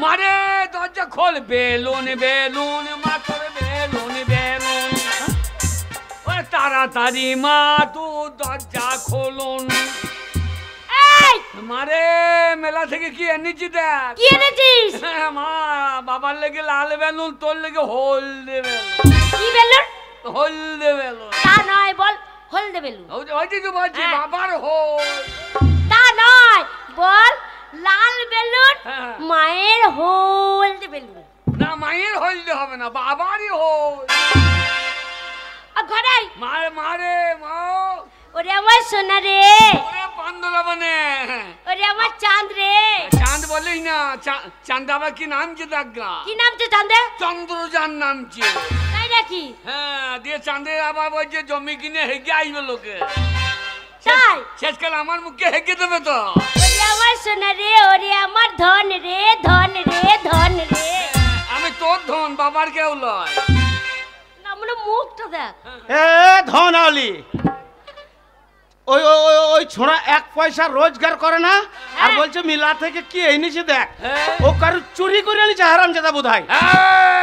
মারে দরজা খোল বেলুন বেলুন মাথার বেলুন বেলুন ওরে তাড়াতাড়ি মা তু দরজা খোলুন মারে মেলা থেকে কি এনেছি দেখ কি এনেছিস মা বাবার লেগে লাল বেলুন তোর লেগে হলদে বেলুন কি বেলুন হলদে বেলুন তা নয় বল হলদে বেলুন ওইটাই তো বলছি বাবার হোল তা নয় বল লাল বেলুন মায়ের হলদে বেলুন না মায়ের হলদে হবে না বাবারই হোল ঘরে মারে মারে মা ওরে আমার সোনা রে ওরে পান্দলা মানে ওরে আমার চাঁদ রে চাঁদ বলিস না চাঁদ আবার কি নামছে দাগা কি নামছে চাঁদে চন্দ্রযান নামছে তাই নাকি হ্যাঁ দিয়ে চাঁদের আবার বলছে জমি কিনে হেগে আসবে লোকে তাই শেষকাল আমার মুখে হেগে দেবে তো ওরে আমার সোনা রে ওরে আমার ধন রে ধন রে ধন রে আমি তোর ধন বাবার কেউ লয় না মানে মুখটা দেখ এ ধন আলি ওই ওই ছোড়া এক পয়সা রোজগার করে না আর বলছে মিলা থেকে কি এনেছে দেখ ও কারু চুরি করে এনেছে হারামজাদা বোধহয়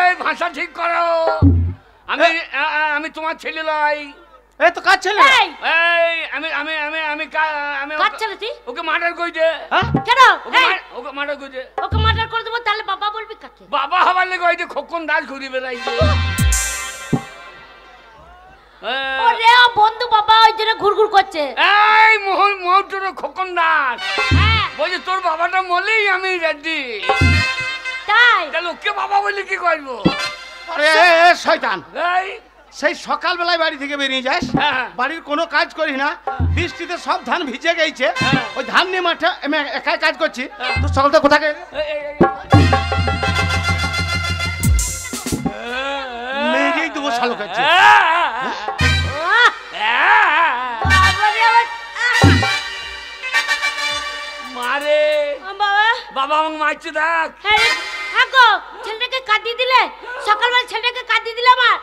এই ভাষা ঠিক করো আমি আমি তোমার ছেলে লয় এই তো কাজ ছেলে এই আমি আমি আমি আমি আমি কাজ ছেলে তুই ওকে মার্ডার কই দে কেন ওকে মার্ডার কই দে ওকে মার্ডার করে দেবো তাহলে বাবা বলবি কাকে বাবা হবার লেগে ওই যে খোকন দাস ঘুরে বেড়াইছে ওরে বন্ধু বাবা ওই জন্য ঘুরঘুর করছে এই মোহন খোকন দাস বলছে তোর বাবাটা মলেই আমি রেডি তাই তাহলে ওকে বাবা বলে কি করবো আরে শয়তান এই সেই সকালবেলায় বাড়ি থেকে বেরিয়ে যাস বাড়ির কোনো কাজ করি না বৃষ্টিতে সব ধান ভিজে গেছে ওই ধান নিয়ে মাঠে আমি একাই কাজ করছি তো সকালটা কোথাকে মেরেই দেবো শালো কাছে মারে বাবা বাবা আমাকে মারছে দেখ ছেলেটাকে কাটিয়ে দিলে সকালবেলা ছেলেটাকে কাটিয়ে দিলে আমার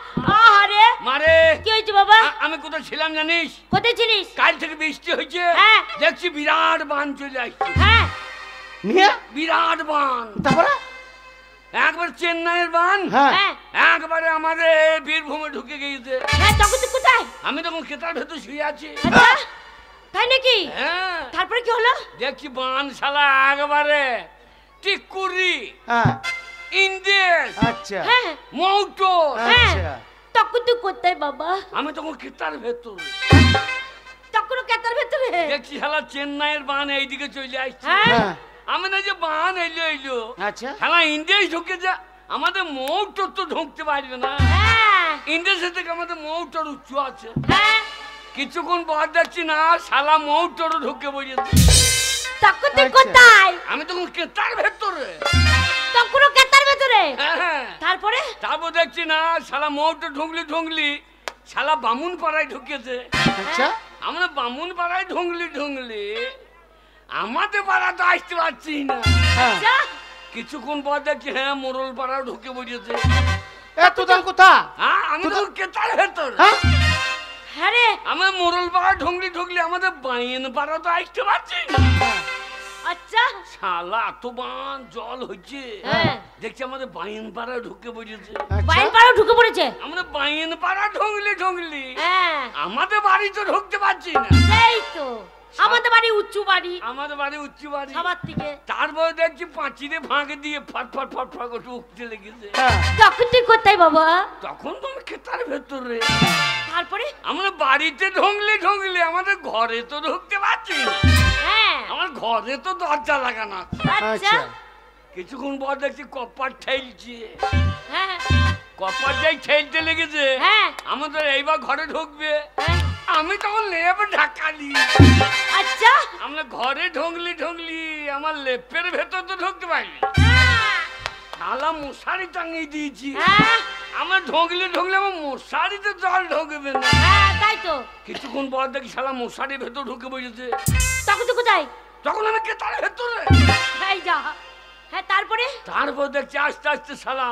আরে মারে কি হয়েছে বাবা আমি কোথায় ছিলাম জানিস কোথায় ছিলিস কাল থেকে বৃষ্টি হয়েছে দেখছি বিরাট বান চলে আসছে নিয়ে বিরাট বান তারপরে একবার চেন্নাইয়ের বান একবারে আমাদের বীরভূমে ঢুকে গিয়েছে তখন তুই কোথায় আমি তখন খেতার ভেতর শুয়ে আছি তাই নাকি তারপরে কি হলো দেখছি বান শালা একবারে টিকুরি ইন্দেশ আচ্ছা মৌটো তখন তুই কোথায় বাবা আমি তখন খেতার ভেতর তখন খেতার ভেতরে দেখছি শালা চেন্নাইয়ের বান এইদিকে চলে আসছে আমি না যে বান এলো এলো আচ্ছা শালা ইন্দেশ ঢুকে যা আমাদের মৌটোর তো ঢুকতে পারবে না ইন্দেশের থেকে আমাদের মৌটোর উচ্চ আছে কিছুক্ষণ পর দেখছি না শালা মৌটোর ঢুকে পড়েছে তখন তুই কোথায় আমি তখন কেতার ভেতরে তখন কেতার ভেতরে তারপরে তারপর দেখছি না শালা মৌটো ঢুকলি শালা বামুন পাড়ায় ঢুকেছে আচ্ছা আমরা বামুন পাড়ায় ঢুকলি আমাদের পাড়া তো আসতে পারছি না কিছুক্ষণ পর দেখছি মোরল পাড়াও ঢুকে পড়েছে কোথা আমি তো কেতার ভেতর আমার মোরল পাড়া ঢুকলি আমাদের বাইন পাড়া তো আসতে পারছি না আচ্ছা শালা এত বান জল হচ্ছে দেখছি আমাদের বাইন পাড়া ঢুকে পড়েছে বাইন পাড়া ঢুকে পড়েছে আমাদের বাইন পাড়া ঢুকলি আমাদের বাড়ি তো ঢুকতে পারছি না সেই তো আমাদের বাড়ি উচ্চ বাড়ি সবার থেকে তারপর দেখছি পাঁচিরে ফাঁকে দিয়ে ফট করে উঠতে লেগেছে তখন তুই কোথায় বাবা তখন তুমি খেতার ভেতরে তারপরে আমরা বাড়িতে ঢুকলে আমাদের ঘরে তো ঢুকতে পারছি না আমার ঘরে তো দরজা লাগানো আচ্ছা কিছুক্ষণ পর দেখছি কপার ঠেলছে কপার যাই ঠেলতে লেগেছে আমাদের এইবার ঘরে ঢুকবে আমি তখন লেপ ঢাকালি আচ্ছা আমরা ঘরে ঢুকলি আমার লেপের ভেতর তো ঢুকতে পারলি শালা মশারি টাঙিয়ে দিয়েছি আমরা ঢুকলে আমার মশারিতে জল ঢুকবে না তাই তো কিছুক্ষণ পর দেখি শালা মশারির ভেতর ঢুকে বসেছে তখন তো কোথায় তখন আমি কেতার ভেতরে তারপর দেখছি আস্তে আস্তে শালা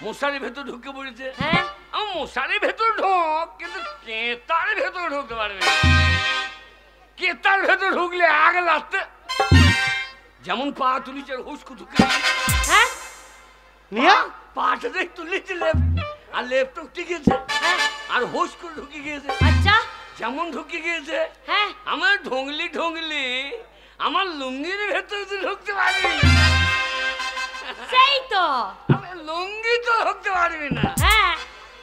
মশারির ভেতর ঢুকে পড়েছে আমার মশারির ভেতর ঢোক কিন্তু কেতার ভেতর ঢুকতে পারবে কেতার ভেতর ঢুকলে আগে লাগতে যেমন পা তুলিছে হুস্কু ঢুকে নিয়ে পাটা দেখ তুলেছি লেপ, আর লেপ তো উঠে গেছে, হ্যাঁ আর হোস করে ঢুকে গিয়েছে। আচ্ছা যেমন ঢুকে গিয়েছে হ্যাঁ আমার ঢোংলি ঢোংলি আমার লুঙ্গির ভেতরে তো ঢুকতে পারবি, সেই তো আমার লুঙ্গি তো ঢুকতে পারবি না। হ্যাঁ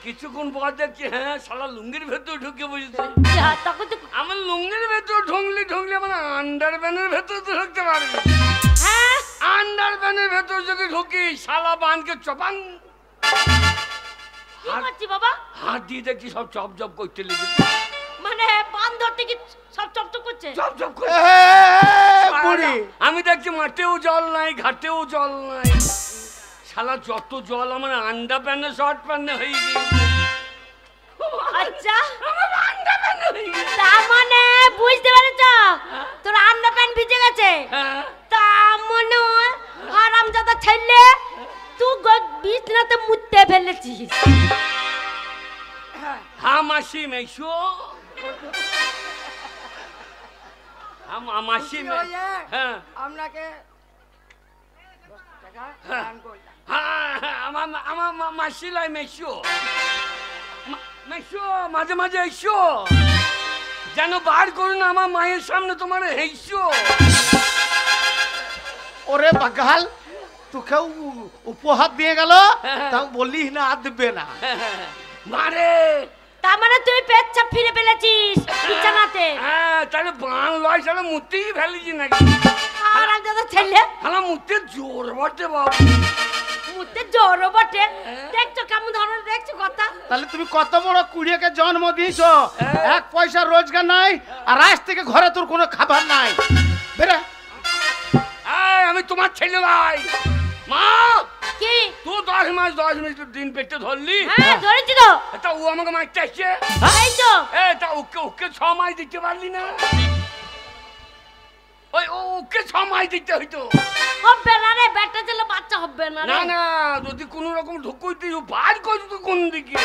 কিছুক্ষণ পর দেখছি হ্যাঁ শালা লুঙ্গির ভেতর ঢুকে বসেছে। যা, তখন তো আমার লুঙ্গির ভেতর ঢোংলি ঢোংলি আমার আন্ডার প্যানের ভেতর তো ঢুকতে পারবি। হ্যাঁ আন্ডার প্যানের ভেতর যদি ঢুকি শালা বানকে চপাং কি করছি বাবা? হাত দিয়ে দেখছি সব চপ চপ করতে লেগে, মানে বান ধরতে কি সব চপচপ করছে? চপ চপ করে। বুড়ি আমি দেখছি মাঠেও জল নাই, ঘাটেও জল নাই, শালা যত জল আমার আন্ডা প্যানে শর্ট প্যানে হয়ে গিয়েছে। আচ্ছা আমার আন্ডা প্যানে হয়ে গেছে। তার মানে বুঝতে পেরেছ তোর আন্ডা প্যান্ট ভিজে গেছে, হ্যাঁ তা মনে হয় হারামজাদা ছেলে তুই বিছনাতে মুততে ফেলেছিস। হ্যাঁ মাসি মেশো, মাসি হ্যাঁ আপনাকে আমার মাসি লাই মেশো, মেশো মাঝে মাঝে এসো, যেন বার করুন আমার মায়ের সামনে তোমার হেসো। ওরে বাগাল তোকেও উপহার দিয়ে গেল, তাও বললি না আর দেবে না। মারে তার মানে তুই পেচ্ছাপ ফিরে ফেলেছিস বিছানাতে। হ্যাঁ তাহলে বান লয় তাহলে মুতেই ফেলেছি নাকি? হারামজাদা ছেলে আমার মুতে জোর বটে বাবু, মুততে জোরও বটে। দেখছো কেমন ধরনের দেখছো কথা? তাহলে তুমি কত বড় কুড়িয়েকে জন্ম দিয়েছো, এক পয়সা রোজগার নাই, আর আজ থেকে ঘরে তোর কোনো খাবার নাই। বেরে আমি তোমার ছেলে ভাই। মা কি? তুই 10 মাস 10 মিনিট দিন পেটে ধরলি, হ্যাঁ ধরেছি তো। তা ও আমাকে মারতে আসছে, এই তো তা ওকে ওকে 6 মাস দিতে পারলি না? ওই ওকে 6 মাস দিতে হইতো। হবে না রে, বেটা ছেলে বাচ্চা হবে না না রে। না যদি কোনো রকম ঢুকুইতে বার করছো তো কোন দিকে?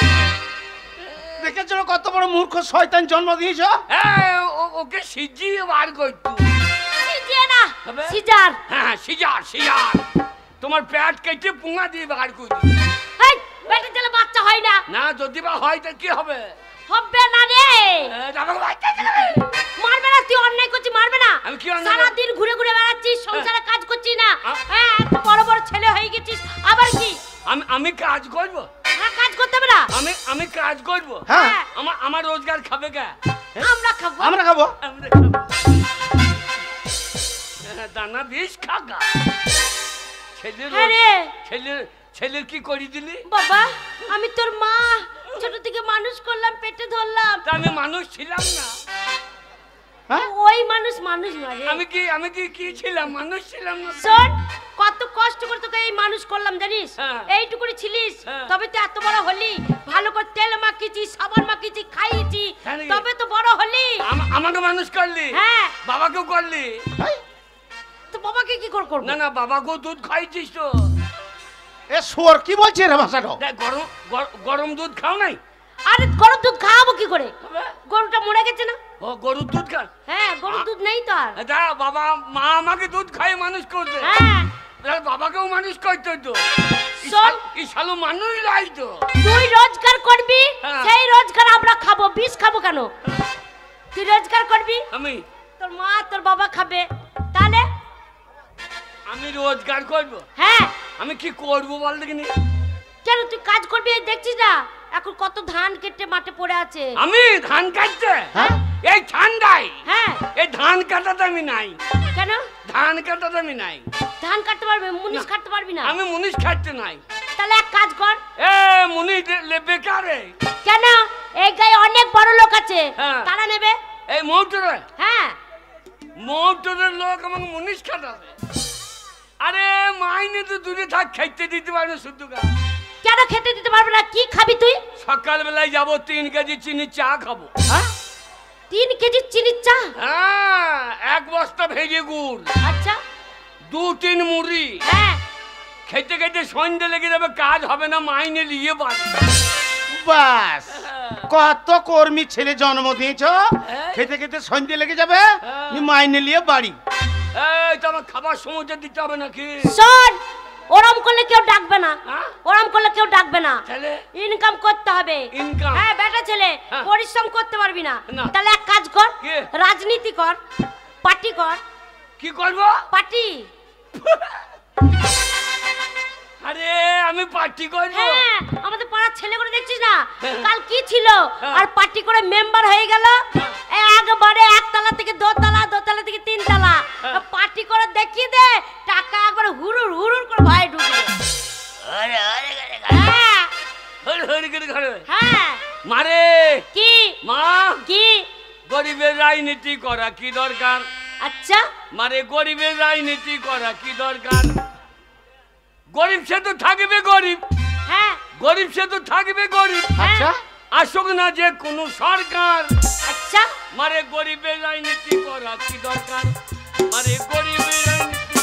দেখেছো কত বড় মূর্খ শয়তান জন্ম দিয়েছো। হ্যাঁ ওকে সিজিয়ে বার করতো। সিজিয়ে না, হবে? সিজার। হ্যাঁ সিজার সিজার, তোমার পেট কেটে পুঙা দিয়ে বার করতো। এই বেটা ছেলে বাচ্চা হয় না। না যদি বা হয় তা কি হবে? হবে না রে। আমাকে মারতে আসছে। মারবে না, তুই অন্যায় করছিস, মারবে না। আমি কি অন্যায় সারা দিন ঘুরে ঘুরে বেড়াচ্ছিস, সংসারে কাজ করছিস না। হ্যাঁ। হ্যাঁ এত বড় বড় ছেলে হয়ে গেছিস, আবার কি? আমি কাজ করব, হ্যাঁ কাজ করতে হবে না। আমি কাজ করব। হ্যাঁ আমার রোজগার খাবে কে? আমরা খাবো। আমরা খাবো। আমরা খাবো। দানা বিষ খাগা। ছেলের হ্যাঁ রে ছেলের কি করি দিলি? বাবা আমি তোর মা, ছোট থেকে মানুষ করলাম, পেটে ধরলাম। তা আমি মানুষ ছিলাম না। হ্যাঁ ওই মানুষ মানুষ নয় রে। আমি কি ছিলাম? মানুষ ছিলাম না। শোন কত কষ্ট করে তোকে এই মানুষ করলাম জানিস? হ্যাঁ। এইটুকুনি ছিলিস, হ্যাঁ। তবে তো এত বড় হলি। ভালো করে তেল মাখিয়েছি, সাবান মাখিয়েছি, খাইয়েছি, তাই নাকি? তবে তো বড় হলি। আমাকে মানুষ করলি, হ্যাঁ বাবাকেও করলি। তো বাবাকে কি করে করবো? না না বাবাকেও দুধ খাইছিস তো। এ শুয়োর কি বলছে রে ভাষাটা? দেখ, গরম দুধ খাও নাই? আরে গরুর দুধ খাওয়াবো কি করে? হবে? গরুটা মরে গেছে না। ও গরুর দুধ খা? হ্যাঁ গরুর দুধ নেই তো আর। এটা বাবা মা আমাকে দুধ খাইয়ে মানুষ করছে, হ্যাঁ তাহলে বাবাকেও মানুষ করতে হতো। শোন। এই শালু মানুষ লাই তো। তুই রোজগার করবি, হ্যাঁ। সেই রোজগার আমরা খাবো। বিষ খাবো কেন? তুই রোজগার করবি, আমি তোর মা তোর বাবা খাবে। তাহলে আমি রোজগার করব। হ্যাঁ আমি কি করব বল দেখিনি? কেন তুই কাজ করবি? এই দেখছিস না এখন কত ধান কেটে মাঠে পড়ে আছে। আমি ধান কাটতে? হ্যাঁ এই ঠান্ডায় হ্যাঁ এই ধান কাটাতে আমি নাই। কেন? ধান কাটাতে আমি নাই। ধান কাটতে পারবি, মুনিশ কাটতে পারবি না? আমি মুনিশ খাটতে নাই। তাহলে এক কাজ কর। এ মুনিশ বেকারে। কেন? এই গায়ে অনেক বড় লোক আছে, হ্যাঁ। তারা নেবে। এই মৌটরে হ্যাঁ মৌটরের লোক আমাকে মুনিশ খাটাবে। আরে মাইনে তো দূরে থাক, খাইতে দিতে পারবে শুধু গা। কেন খেতে দিতে পারবে না? কি খাবি তুই? সকালবেলায় যাবো 3 কেজি চিনি চা খাবো। হ্যাঁ 3 কেজি চিনির চা? হ্যাঁ 1 বস্তা ভেজে গুড়, আচ্ছা 2-3 মুড়ি। হ্যাঁ খেতে খেতে সন্ধ্যে লেগে যাবে, কাজ হবে না, মাইনে নিয়ে বাড়ি। বাস কত কর্মী ছেলে জন্ম দিয়েছো, হ্যাঁ। খেতে খেতে সন্ধ্যে লেগে যাবে, হ্যাঁ। নি মাইনে নিয়ে বাড়ি। এই তো আমার খাবার সময় দিতে হবে নাকি? শোন, ওরম করলে কেউ ডাকবে না, হ্যাঁ? ওরম করলে কেউ ডাকবে না। তাহলে ইনকাম করতে হবে। ইনকাম? হ্যাঁ বেটা ছেলে, হ্যাঁ। পরিশ্রম করতে পারবি না। না। তাহলে এক কাজ কর, কি? রাজনীতি কর, পার্টি কর। কি করবো? পার্টি। আরে আমি পার্টি করবো? হ্যাঁ, আমাদের পাড়ার ছেলেগুলো দেখছিস না, হ্যাঁ। কাল কি ছিল, হ্যাঁ। আর পার্টি করে মেম্বার হয়ে গেল। একবারে একতলা থেকে দোতলা, দোতলা থেকে তিনতলা হ্যাঁ। পার্টি করে দেখিয়ে দে, টাকা একবারে হুরুর হুরুর করে ভাই ঢুকবে। আরে আরে হ্যাঁ হরে হরে করে ঘরে হ্যাঁ। মারে কি মা, কি? গরিবের রাজনীতি করা কি দরকার? আচ্ছা মারে গরিবের রাজনীতি করা কি দরকার? গরিব সে তো থাকবে গরিব, হ্যাঁ গরিব সে তো থাকবে গরিব। আচ্ছা আসুক না যে কোনো সরকার, আচ্ছা। মারে গরিবের রাজনীতি করা কি দরকার? মারে গরিবের রাজনীতি।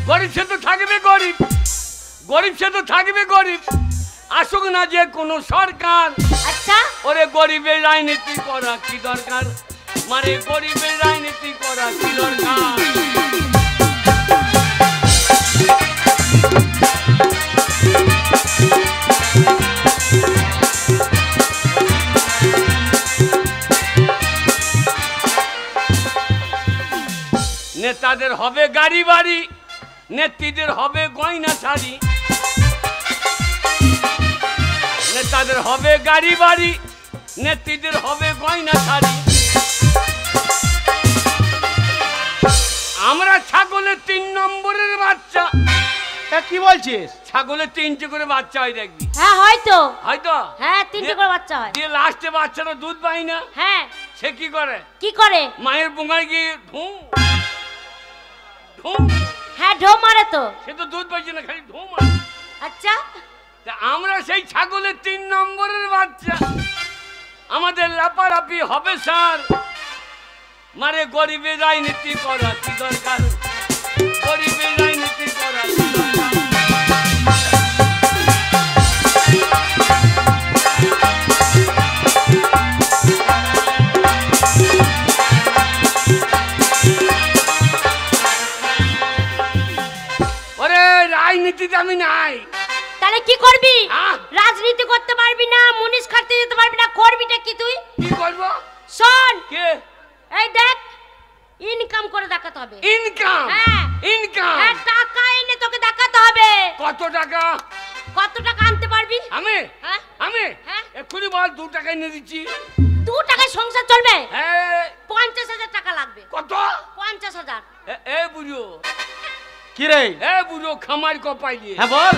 গরিব সে তো থাকবে গরিব, গরিব সে তো থাকবে গরিব। আসুক না যে কোনো সরকার, আচ্ছা ওরে গরিবের রাজনীতি করা কি দরকার? মারে গরিবের রাজনীতি করা কি দরকার? নেতাদের হবে গাড়ি বাড়ি, নেত্রীদের হবে গয়না শাড়ি। নেতাদের হবে গাড়ি বাড়ি, নেত্রীদের হবে গয়না শাড়ি। আমরা ছাগলের 3 নম্বরের বাচ্চা। তা কি বলছিস? ছাগলের 3টে করে বাচ্চা হয় দেখবি, হ্যাঁ হয়তো, হয়তো হ্যাঁ 3টে করে বাচ্চা হয়। দিয়ে লাস্টে বাচ্চাটা দুধ পায় না, হ্যাঁ সে কি করে? কি করে? মায়ের বুঙায় গিয়ে ঢুম ঢুম, হ্যাঁ ঢো মারে তো। সে তো দুধ পাইছে না, খালি ঢুম মারে। আচ্ছা তা আমরা সেই ছাগলের 3 নম্বরের বাচ্চা, আমাদের লাপালাপি হবে স্যার। মারে গরিবের রাজনীতি করা কি দরকার? গরিবের রাজনীতি করা কি দরকার? ওরে রাজনীতিতে আমি নাই। তাহলে কি করবি? আহ! রাজনীতি করতে পারবি না, মুনিশ খাটতে যেতে পারবি না, করবিটা কি তুই? কি করবো? শোন, কে? এই দেখ, ইনকাম করে দেখাতে হবে। ইনকাম? হ্যাঁ। ইনকাম? হ্যাঁ, টাকা এনে তোকে দেখাতে হবে। কত টাকা? কত টাকা আনতে পারবি? আমি হ্যাঁ আমি হ্যাঁ। এক্ষুনি বল, 2 টাকা এনে দিচ্ছি। 2 টাকায় সংসার চলবে? হ্যাঁ। 50,000 টাকা লাগবে। কত? 50,000। এ বুঝো, কি রে? এ বুঝো, খামার কপাই দিয়ে হ্যাঁ বল।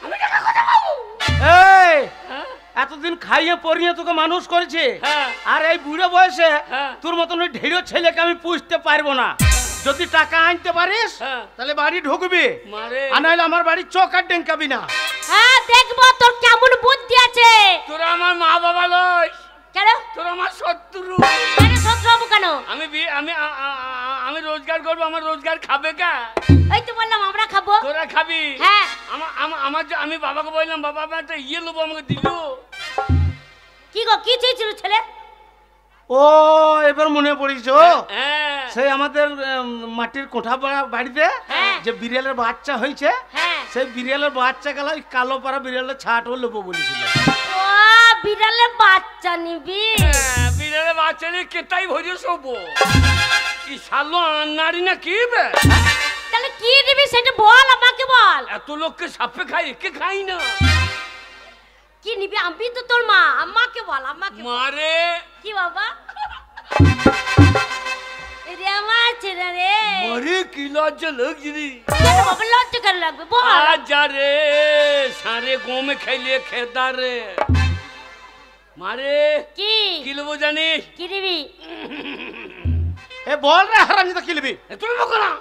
আমি টাকা কথা পাবো। এই হ্যাঁ এতদিন খাইয়ে পরিয়ে তোকে মানুষ করেছে, হ্যাঁ। আর এই বুড়ো বয়সে হ্যাঁ। তোর মতন ওই ঢেড়ো ছেলেকে আমি পুষতে পারবো না। যদি টাকা আনতে পারিস হ্যাঁ। তাহলে বাড়ি ঢুকবি, মারে আর নাহলে আমার বাড়ি চোখ আর ডেঙ্কাবি না। হ্যাঁ দেখবো তোর কেমন বুদ্ধি আছে। তোরা আমার মা বাবা লয়, কেন? তোরা আমার শত্রু। কেন শত্রু হবো কেন? আমি রোজগার করবো, আমার রোজগার খাবে কা? এই তো বললাম আমরা খাবো। তোরা খাবি? হ্যাঁ। আমি বাবাকে বললাম, বাবা আমার একটা ইয়ে লোবো, আমাকে দিল। কি গো, কি চেয়েছিল ছেলে? ও এবার মনে পড়িস, হ্যাঁ সেই আমাদের মাটির কোঠা বাড়িতে হ্যাঁ। যে বিড়ালের বাচ্চা হয়েছে, হ্যাঁ। সেই বিড়ালের বাচ্চা গেল কালো পাড়া বিড়ালের ছাটও লোবো বলেছিল। ও বিড়ালের বাচ্চা নিবি? হ্যাঁ, বিড়ালের বাচ্চা নিয়ে কেতাই ভরে শোবো। কি সালো নারী না কি বে? তাহলে কি নিবি সেটা বল, আমাকে বল। এত লোককে সাপে খাই, একে খাই না। কি নিবি? আমি তো তোর মা, আমাকে বল, আমাকে বল। মারে কি বাবা? রে আমার ছেলে রে। মারে কি লজ্জা লাগছে রে। কেন বাবা লজ্জা কেন লাগবে বল? আজা রে সারে গোমে খাইলে খেদা রে। মারে কি কি লবো জানিস? কি নিবি? এ বল রে হারামজাদা, কি নিবি? তুমি বকো না।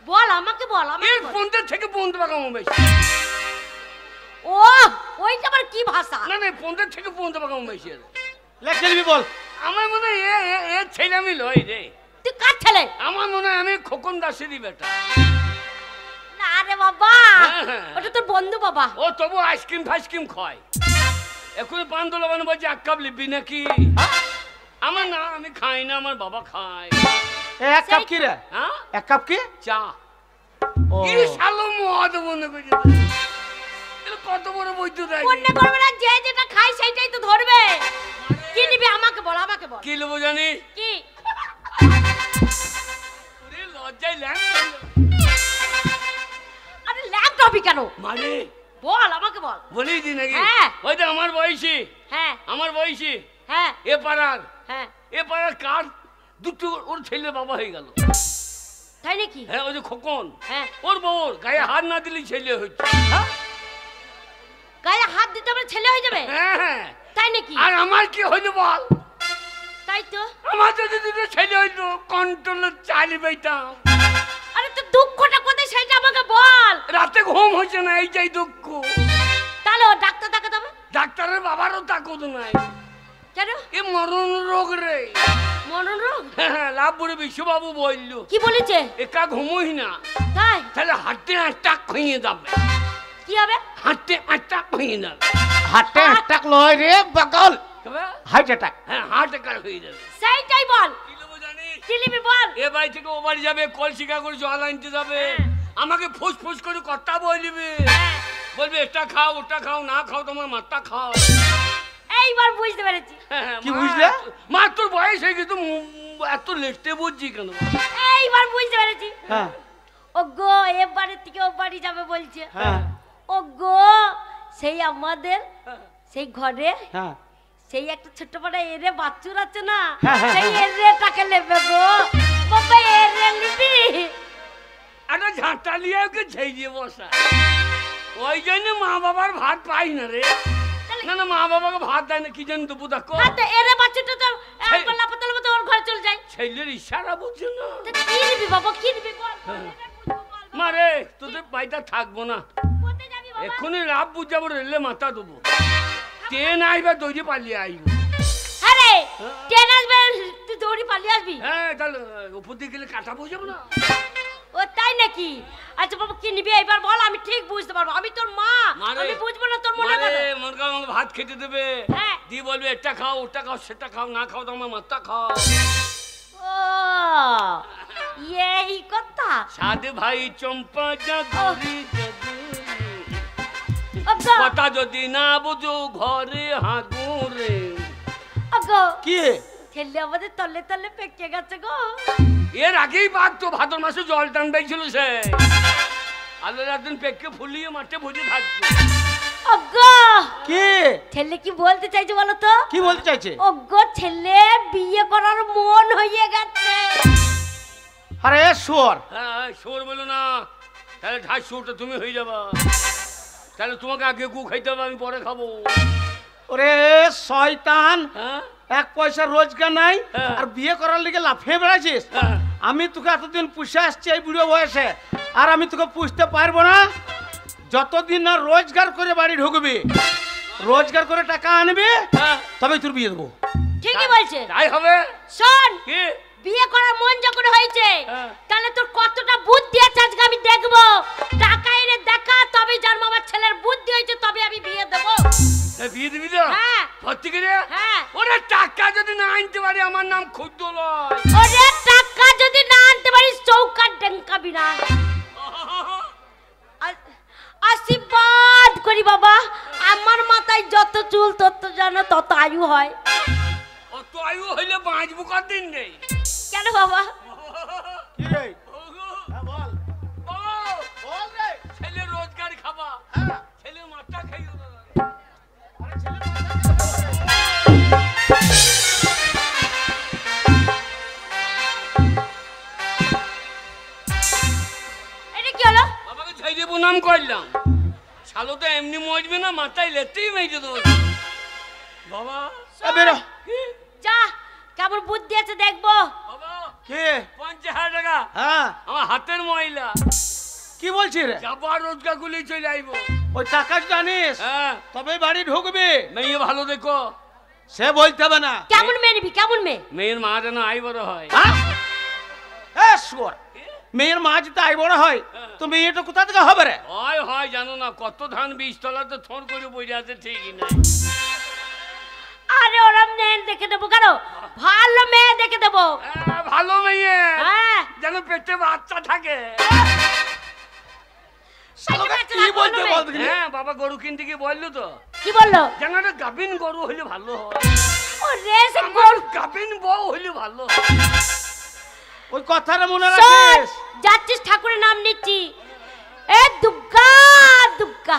বল আমাকে বল, আমাকে এর বল। ফোনটা থেকে ফোনটা পাকামো বেশি। ও ওইটা আবার কি ভাষা? না না, ফোনটা থেকে ফোনটা পাকামো বেশি। লে কি নিবি বল? আমার মনে হয় এ ছেলে আমি লই রে। তুই কার ছেলে? আমার মনে হয় আমি খোকন দাসেরই বেটা। না রে বাবা, হ্যাঁ, হ্যাঁ। ওটা তোর বন্ধু বাবা। ও তবু আইসক্রিম ফাইসক্রিম খায়। এখন পান দোলা বানো বলছে 1 কাপ লিবি নাকি? আমার না, আমি খাই না, আমার বাবা খায়। 1 কাপ কি রে? হ্যাঁ 1 কাপ কি? চা। ও কি শালো মদ মনে করে এটা কত বড় বৈদ্য দেয়। মনে করবে না, যে যেটা খাই সেইটাই তো ধরবে। কি নিবি আমাকে বল, আমাকে বল। কি নেবো জানিস? কি? ওরে লজ্জায় ল্যাং আরে ল্যাপটপই কেন? মানে বল, আমাকে বল। বলেই দি নাকি? হ্যাঁ। ওই তো আমার বয়সী, হ্যাঁ আমার বয়সী হ্যাঁ এ পাড়ার, হ্যাঁ। এ পাড়ার কার দুটো ওর ছেলে বাবা হয়ে গেল। তাই নাকি? হ্যাঁ ওই যে খোকন, হ্যাঁ। ওর বউর গায়ে হাত না দিলেই ছেলে হচ্ছে। গায়ে হাত দিতে আমার ছেলে হয়ে যাবে? হ্যাঁ হ্যাঁ। তাই নাকি? আর আমার কি হইলো বল? তাই তো। আমার যদি দুটো ছেলে হইতো কন্ট্রোলে চালি পাইতাম। আরে তো দুঃখটা কোথায় সেটা আমাকে বল। রাতে ঘুম হচ্ছে না, এইটাই দুঃখ। তাহলে ও ডাক্তার দেখাতে হবে। ডাক্তারের বাবারও তাকত নাই। কেন? এ মরণ রোগ রে। মরণ রোগ? হ্যাঁ লাভ বলে বিশ্ববাবু বললো কি বলেছে? একা ঘুমোই না, তাই তাহলে হাঁটতে অ্যাটাক হয়ে যাবে। কি হবে? হাঁটতে অ্যাটাক হয়ে যাবে। হার্ট অ্যাটাক লয় রে পাগল, হার্ট অ্যাটাক। হ্যাঁ হার্ট অ্যাটাক হয়ে যাবে। সেইটাই বল। কি নেবো জানিস? কি নিবি বল। এ বাড়ি থেকে ও বাড়ি যাবে, কলসিকা করে জল আনতে যাবে, আমাকে ফুস ফুস করে কথা বলবে, বলবে এটা খাও ওটা খাও, না খাও তোমার মাথা খাও। এইবার বুঝতে পেরেছি। কি বুঝলে? মা তোর বয়স হয়ে গেছে, এত লেটে বুঝছি কেন? এইবার বুঝতে পেরেছি। হ্যাঁ ওগো এবারে থেকে ও বাড়ি যাবে বলছে। হ্যাঁ ওগো সেই আমাদের সেই ঘরে হ্যাঁ সেই একটা ছোট্ট বড় এরে বাচ্চুর আছে না, হ্যাঁ, হ্যাঁ, সেই এরেটাকে নেবে গো বাবা, এরে নিবি? একটা ঝাঁটা নিয়ে ওকে ঝেড়ে বসা, ওই জন্য মা বাবার ভাত পাই না রে। না না মা বাবাকে ভাত দেয় না, কি জানি তো বুঝা কো। হ্যাঁ তো এরে বাচ্চুটা তো একবার লাপাতে লাপাতে ওর ঘরে চলে যায়। ছেলের ইশারা বুঝছো না? তা কি নিবি বাবা, কি নিবি বল, বল, এবার বুঝবো, বল, বল। মারে তোদের বাড়িটা থাকবো না, কোথায় যাবি বাবা? এক্ষুনি রাত বুঝাবো, রেলে মাথা দেবো, ট্রেন আইবা দৌড়ে পালিয়ে আইবো। আরে ট্রেন আসবে, তুই দৌড়ি পালিয়ে আসবি? হ্যাঁ তাহলে উপর দিকে গেলে কাটা বুঝাবো না। ও তাই নাকি? আচ্ছা বাবা কি নিবি এবার বল, আমি ঠিক বুঝতে পারবো, আমি তোর মা, মারে, আমি বুঝবো না তোর মনে মারে কথা? মনে করো আমাকে ভাত খেতে দেবে, হ্যাঁ। দিয়ে বলবে এটা খাও ওটা খাও সেটা খাও, না খাও তো আমার মাথা খাও। ও এই কথা। সাধে ভাই চম্পা জাদুরি ওগো কথা যদি না বুঝো ঘরে হাগুরে। ওগো কি? ছেলে আমাদের তলে তলে পেকে গেছে গো। এর আগেই বাঘ তো ভাদর মাসে জল টান পেয়েছিল সে, আলোর একদিন পেককে ফুলিয়ে মাঠে ভুজে থাকবে। ওগো কি? ছেলে কি বলতে চাইছে বলো তো? কি বলতে চাইছে? ওগো ছেলে বিয়ে করার মন হয়ে গেছে। আরে শুয়োর, হ্যাঁ শোর বলো না, তাহলে ঢাই শোরটা তুমি হয়ে যাবা, তাহলে তোমাকে আগে গু খাইতে হবে, আমি পরে খাবো। ওরে শয়তান, হ্যাঁ 1 পয়সা রোজগার নাই হ্যাঁ। আর বিয়ে করার লিগে লাফিয়ে বেড়াচ্ছিস। হ্যাঁ। আমি তোকে এতদিন পুষে আসছি এই বুড়ো বয়সে, আর আমি তোকে পুষতে পারবো না। যতদিন না রোজগার করে বাড়ি ঢুকবি, রোজগার করে টাকা আনবি, হ্যাঁ তবে তোর বিয়ে দেবো। ঠিকই বলছে। তাই হবে। শোন কি? বিয়ে করার মন যখন হয়েছে হ্যাঁ। তাহলে তোর কতটা বুদ্ধি আছে আজকে আমি দেখবো। টাকা এনে দেখা তবে যার মামার ছেলের বুদ্ধি হয়েছে তবে আমি বিয়ে দেবো। বিয়ে দিবি তো? হ্যাঁ। সত্যি করে? হ্যাঁ। ওরে টাকা যদি না আনতে পারি আমার নাম ক্ষুদ্র লয়। ওরে টাকা যদি না আনতে পারিস চৌকার ডেঙ্কাবি না। আশীর্বাদ করি বাবা, আমার মাথায় যত চুল তত যেন তত আয়ু হয়। অত আয়ু হইলে বাঁচবো কদিন নেই। কেন বাবা? কি রে? হ্যাঁ বল। বল রে। ছেলে রোজগার খাবা, হ্যাঁ। ছেলে মাথা খাইও না। আরে ছেলে এটা কি হলো? বাবাকে ছেড়ে প্রণাম করলাম, শালো তো এমনি মরবে না, মাথায় লেতেই মেজে দেবো। বাবা এ বেরো। কি? যা কেমন বুদ্ধি আছে দেখবো। বাবা কে? 50,000 টাকা হ্যাঁ আমার হাতের ময়লা, কি বলছিস রে? যাবা রোজগার গুলি চলে আইবো। ওই টাকা জানিস হ্যাঁ তবে বাড়ি ঢুকবি। মেয়ে ভালো দেখো, সে বলতে হবে না। কেমন মেয়ে নিবি? কেমন মেয়ে? মেয়ের মা যেন আই বড় হয়। হ্যাঁ শুয়োর, মেয়ের মা যদি আই বড় হয় তো মেয়েটা কোথা থেকে হবে রে? হয় হয় জানো না, কত ধান 20 তলাতে থর করে বসে আছে ঠিকই নাই। আরে ওরম মেয়ে দেখে দেবো কেন, ভালো মেয়ে দেখে দেবো। ভালো মেয়ে হ্যাঁ যেন পেটে বাচ্চা থাকে। কি বলতে বল? হ্যাঁ বাবা গরু কিনতে গিয়ে বললো তো, কি বললো? যেন একটা গাভিন গরু হইলে ভালো হয়। ও রে সে গরু গাভিন বউ হইলে ভালো হয়। ওই কথাটা মনে শোন, রাখিস। যাচ্ছিস ঠাকুরের নাম নিচ্ছি। এ দুর্গা দুর্গা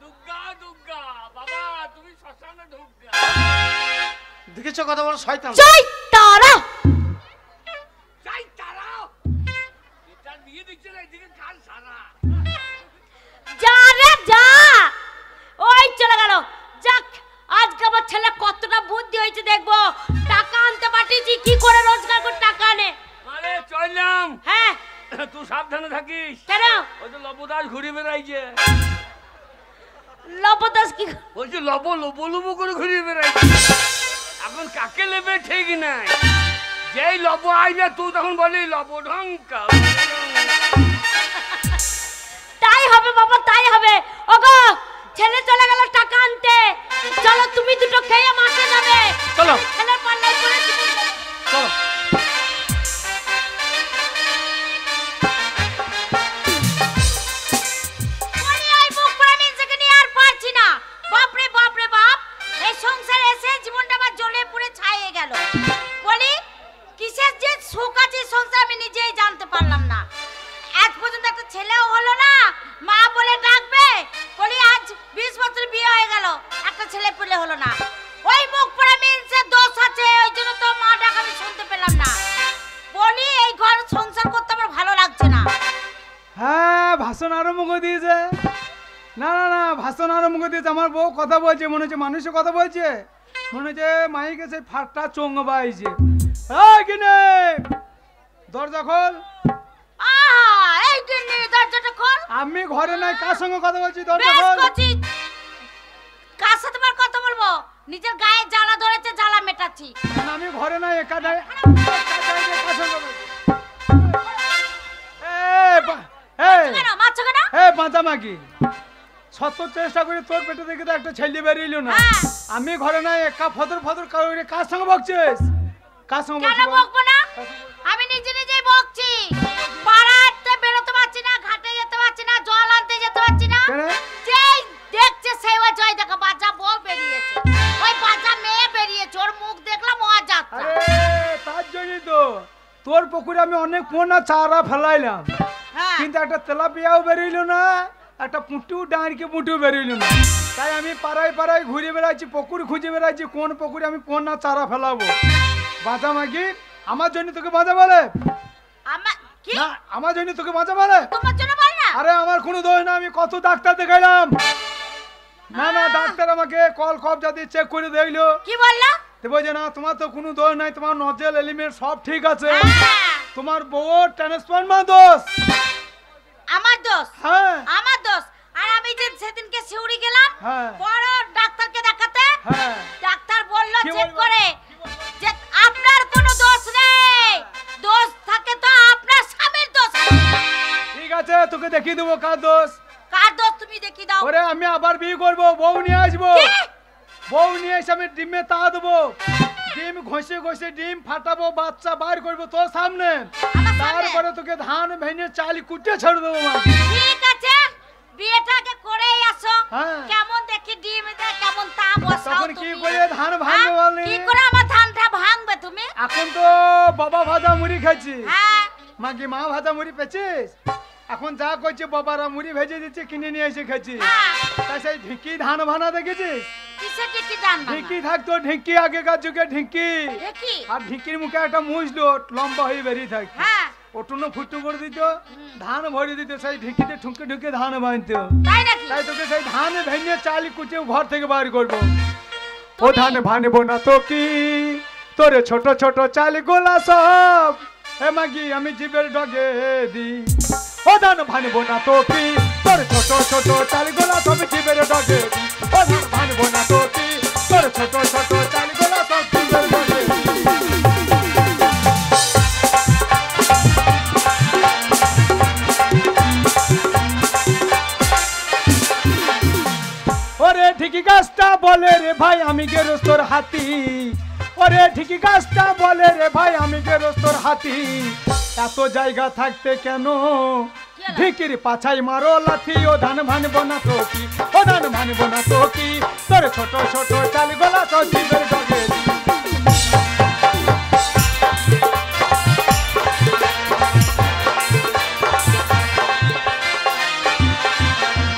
দুর্গা দুর্গা বাবা তুমি শ্মশানে ঢুকগা। দেখেছো কথা বড় শয়তান। জয় তারা। যাই তারাও এটা বিয়ে দিচ্ছে না, এদিকে কাল সারা। যা রে যা, ওই চলে গেল। যাক আজকে আমার ছেলে কতটা বুদ্ধি হয়েছে দেখবো। টাকা আনতে পাঠিয়েছি, কি করে রোজগার করে টাকা আনে। আরে চললাম। হ্যাঁ তুই সাবধানে থাকিস। কেন? ওই তো লবদাস ঘুরে বেড়াইছে। লবদাস কি? ওই যে লবো করে ঘুরে বেড়াইছে। এখন কাকে নেবে ঠিক নাই। যেই লব আইবে তুই তখন বলি লব ঢঙ্কা। তাই হবে বাবা, তাই হবে। ওগো ছেলে চলে গেল টাকা আনতে, চলো তুমি দুটো খেয়ে মাঠে যাবে। চলো ছেলের পাল্লাই পড়ে চলো। বলি ওই মুখ পড়া মিনসেকে নিয়ে আর পারছি না। বাপ রে বাপ রে বাপ, এই সংসারে এসে জীবনটা আমার জ্বলে পুড়ে ছাইয়ে গেল। বলি কিসের যে সুখ আছে সংসার আমি নিজেই জানতে পারলাম না। আজ পর্যন্ত একটা ছেলেও হলো না, মা বলে ডাকবে। বলি আজ 20 বছর বিয়ে হয়ে গেল, একটা ছেলে পেলে হলো না। ওই মুখ পড়া মিনসের দোষ আছে, ওই জন্য তো মা ডাক আমি শুনতে পেলাম না। বলি এই ঘর সংসার করতে আমার ভালো লাগছে না। হ্যাঁ ভাষণ আরম্ভ করে দিয়েছে। না না না, ভাষণ আরম্ভ করে দিয়েছে। আমার বউ কথা বলছে, মনে হচ্ছে মানুষের কথা বলছে, মনে হচ্ছে মাইকে সেই ফাটটা চোঙ্গ বাইছে। কিনে দরজা খোল। এই কিন্নি দরজাটা খোল। আমি ঘরে নাই, কার সঙ্গে কথা বলছি? দরজা বেশ খোল। করছি। কার সাথে আমার কথা বলবো? নিজের গায়ে জ্বালা ধরেছে, জ্বালা মেটাচ্ছি। না, আমি ঘরে নাই, একা নাই। কার সঙ্গে বলছি? কেন মারছো কেন? বাঁচা মাগি শত চেষ্টা করে তোর পেটে দেখে তো একটা ছেলে বেরিয়েছিল না। হ্যাঁ। আমি ঘরে নাই, একা ফদর ফদর করে কার সঙ্গে বকছিস? কার সঙ্গে কেন বকছিস? বকবো না? আমি নিজে নিজেই বকছি। পাড়াতে বেরোতে পারছি না, ঘাটে যেতে পারছি না, জল আনতে যেতে পারছি না। কেন? যেই দেখছে সেই ওই জয় দেখা বাজা বউ বেরিয়েছে, ওই বাজা মেয়ে বেরিয়েছে, ওর মুখ দেখলাম ও যাত্রা। আরে তার জন্যই তো তোর পুকুরে আমি অনেক পোনা চারা ফেলাইলাম, হ্যাঁ কিন্তু একটা তেলাপিয়াও বেরিয়েছিল না, একটা পুঁটিও ডাঁড়কে পুঁটিও বেরিয়েছিল না। তাই আমি পাড়ায় পাড়ায় ঘুরে বেড়াচ্ছি, পুকুর খুঁজে বেড়াচ্ছি, কোন পুকুরে আমি পোনা চারা ফেলাবো। বাঁচা মাগি, আমার জন্য তোকে বাঁচা বলে আমার কি? না, আমার জন্য তোকে বাঁচা বলে। তোমার জন্য বল না। আরে আমার কোনো দোষ না, আমি কত ডাক্তার দেখাইলাম। না না, ডাক্তার আমাকে কল কব যদি চেক করে দেখলো, কি বললা? তো বলছে না তোমার তো কোনো দোষ নাই, তোমার নজেল এলিমেন্ট সব ঠিক আছে, হ্যাঁ, তোমার বউর ট্রান্সফরমার দোষ। আমার দোষ, হ্যাঁ আমার দোষ। আর আমি যে সেদিনকে শিউরি গেলাম হ্যাঁ বড় ডাক্তারকে দেখাতে, হ্যাঁ ডাক্তার বলল কি চেক বললো? করে যে আপনার কোনো দোষ নেই, দোষ থাকে তো আপনার স্বামীর দোষ আছে। ঠিক আছে, তোকে দেখিয়ে দেবো কার দোষ। কার দোষ তুমি দেখিয়ে দাও। ওরে আমি আবার বিয়ে করবো, বউ নিয়ে আসবো। কি? বউ নিয়ে এসে আমি ডিমে তা দেবো, ডিম ঘষে ঘষে ডিম ফাটাবো, বাচ্চা বার করবো তোর সামনে। আমার সামনে? তারপরে তোকে ধান ভেঙে চাল কুটে ছেড়ে দেবো মা। ঠিক আছে, বিয়েটাকে করেই আসো। হ্যাঁ। কেমন দেখি ডিম দে, কেমন তা বসাও তখন তুমি। কি করে ধান ভাঙবে হ্যাঁ? বলনি? কি করে আমার ধানটা ভাঙবে তুমি? এখন তো বাবা ভাজা মুড়ি খাচ্ছি, হ্যাঁ মাকে মা ভাজা মুড়ি পেয়েছিস? এখন যা করছে বাবারা মুড়ি ভেজে দিচ্ছে, কিনে নিয়ে এসে খাচ্ছি। হ্যাঁ, তা সেই ঢিঙ্কি ধান ভানা দেখেছিস? কিসের টিকি জানবা? ঢিঙ্কি থাকতো, ঢিঙ্কি আগেকার যুগে ঢিঙ্কি, দেখি। আর ঢিঙ্কির মুখে একটা মুছলো লম্বা হয়ে বেরিয়ে থাকতো, হ্যাঁ, ওটুনো ফুটু করে দিত, ধান ভরে দিত, সেই ঢিঙ্কিতে ঠুকে ঠুকে ধান ভাঙতো। তাই নাকি? তাই তোকে সেই ধান ভেঙে চাল কুচে ঘর থেকে বার করবো। ও ধান ভাঙবো না তো কি, তোরে ছোট ছোট চাল গোলা সব হে মাগি আমি জীবের ডগে দি। ও ধান ভাঙবো না তো কি, তোর ছোট ছোট চাল গোলা সব জীবের ডগে দি। ও ধান ভাঙবো না তো কি, তোর ছোট ছোট চাল গোলা সব জীবের ডগে দি। ওরে ঠিকই গাছটা বলে রে রে ভাই আমি গেরস্তর হাতি, ওরে ঠিকই গাছটা বলে রে ভাই আমি গেরস্তর হাতি। এত জায়গা থাকতে কেন ঢিকির পাছাই মারো লাথি, ও ধান ভানবো না তো কি, ও ধান ভানবো না তো কি, তোর ছোট ছোট চাল গোলা তো জীবের ডগে।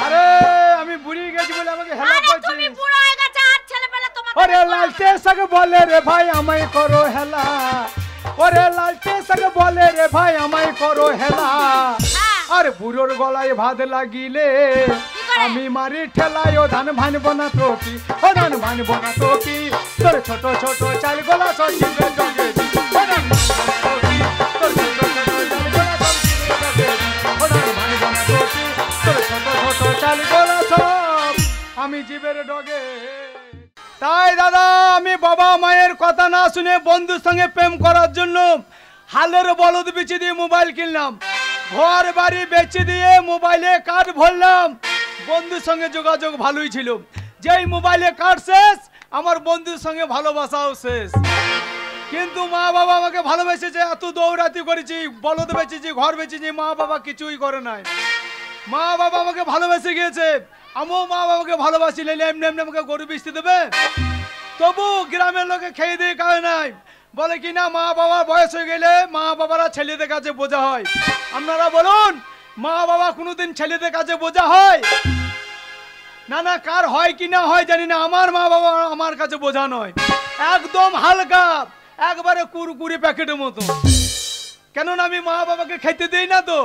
আরে আমি বুড়ি গেছি বলে আমাকে হেলা আরে করছিস। তুমি বুড়ো হয়ে গেছে আর ছেলেবেলা তোমাকে ওরে লালটে সঙ্গে বলে রে ভাই আমায় করো হেলা, ওরে লালটে সঙ্গে বলে রে ভাই আমায় করো হেলা। আরে বুড়োর গলায় ভাত লাগিলে আমি মারি ঠেলাই, ও ধান ভানবো না তো কি, ও ধান ভানবো না তো কি, তোর ছোট ছোট চাল গোলা সব জীবের ডগে। ও ধান ভানবো না তো কি, তোর ছোট ছোট চাল গোলা সব জীবের ডগে। ও ধান ভানবো না তো কি, তোর ছোট ছোট চাল গোলা সব আমি জীবের ডগে। তাই দাদা আমি বাবা মায়ের কথা না শুনে বন্ধুর সঙ্গে প্রেম করার জন্য হালের বলদ বেচে দিয়ে মোবাইল কিনলাম, ঘর বাড়ি বেচে দিয়ে মোবাইলে কার্ড ভরলাম। বন্ধুর সঙ্গে যোগাযোগ ভালোই ছিল, যেই মোবাইলে কার্ড শেষ আমার বন্ধুর সঙ্গে ভালোবাসাও শেষ। কিন্তু মা বাবা আমাকে ভালোবেসেছে, এত দৌড়াতি করেছি, বলদ বেচেছি, ঘর বেচেছি, মা বাবা কিছুই করে নাই। মা বাবা আমাকে ভালোবেসে গিয়েছে, আমিও মা বাবাকে ভালোবাসি, নিলে এমনি এমনি আমাকে গরু বেচতে দেবে? তবু গ্রামের লোকে খেয়ে দিয়ে খায় নাই, বলে কি না মা বাবার বয়স হয়ে গেলে মা বাবারা ছেলেদের কাছে বোঝা হয়। আপনারা বলুন মা বাবা কোনোদিন ছেলেদের কাছে বোঝা হয়? না না, কার হয় কি না হয় জানি না, আমার মা বাবা আমার কাছে বোঝা নয়, একদম হালকা, একবারে কুরকুরে প্যাকেটের মতো। কেননা আমি মা বাবাকে খেতে দিই না, তো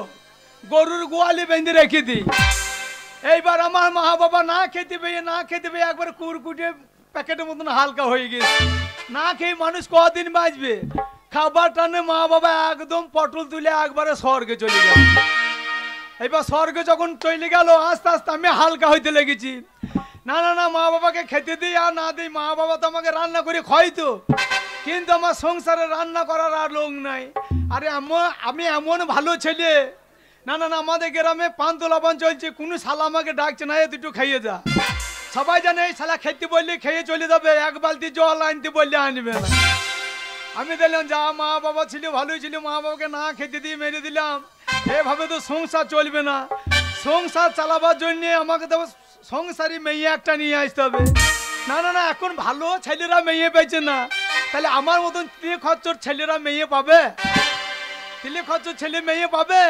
গরুর গোয়ালে বেঁধে রেখে দিই। এইবার আমার মা বাবা না খেতে পেয়ে একবার কুরকুরে প্যাকেটের মতন হালকা হয়ে গেছে। না খেয়ে মানুষ কদিন বাঁচবে? খাবার টানে মা বাবা একদম পটল তুলে একবারে স্বর্গে চলে গেল। এবার স্বর্গে যখন চলে গেল আস্তে আস্তে আমি হালকা হইতে লেগেছি। না না না, মা বাবাকে খেতে দিই আর না দিই, মা বাবা তো আমাকে রান্না করে খাইতো, কিন্তু আমার সংসারে রান্না করার আর লোক নাই। আরে আমি এমন ভালো ছেলে, না না না, আমাদের গ্রামে পান্তলাবান চলছে, কোনো শালা আমাকে ডাকছে না, এ দুটো খাইয়ে যা। সবাই জানে এই শালা খেতে বললে খেয়ে চলে যাবে, এক বালতি জল আনতে বললে আনবে না। আমি দিলাম যা, মা বাবা ছিল ভালোই ছিল, মা বাবাকে না খেতে দিয়ে মেরে দিলাম। এভাবে তো সংসার চলবে না, সংসার চালাবার জন্য আমাকে তো সংসারী মেয়ে একটা নিয়ে আসতে হবে। না না না, এখন ভালো ছেলেরা মেয়ে পেয়েছে না, তাহলে আমার মতন তিলে খরচর ছেলেরা মেয়ে পাবে? তিলে খরচর ছেলে মেয়ে পাবে?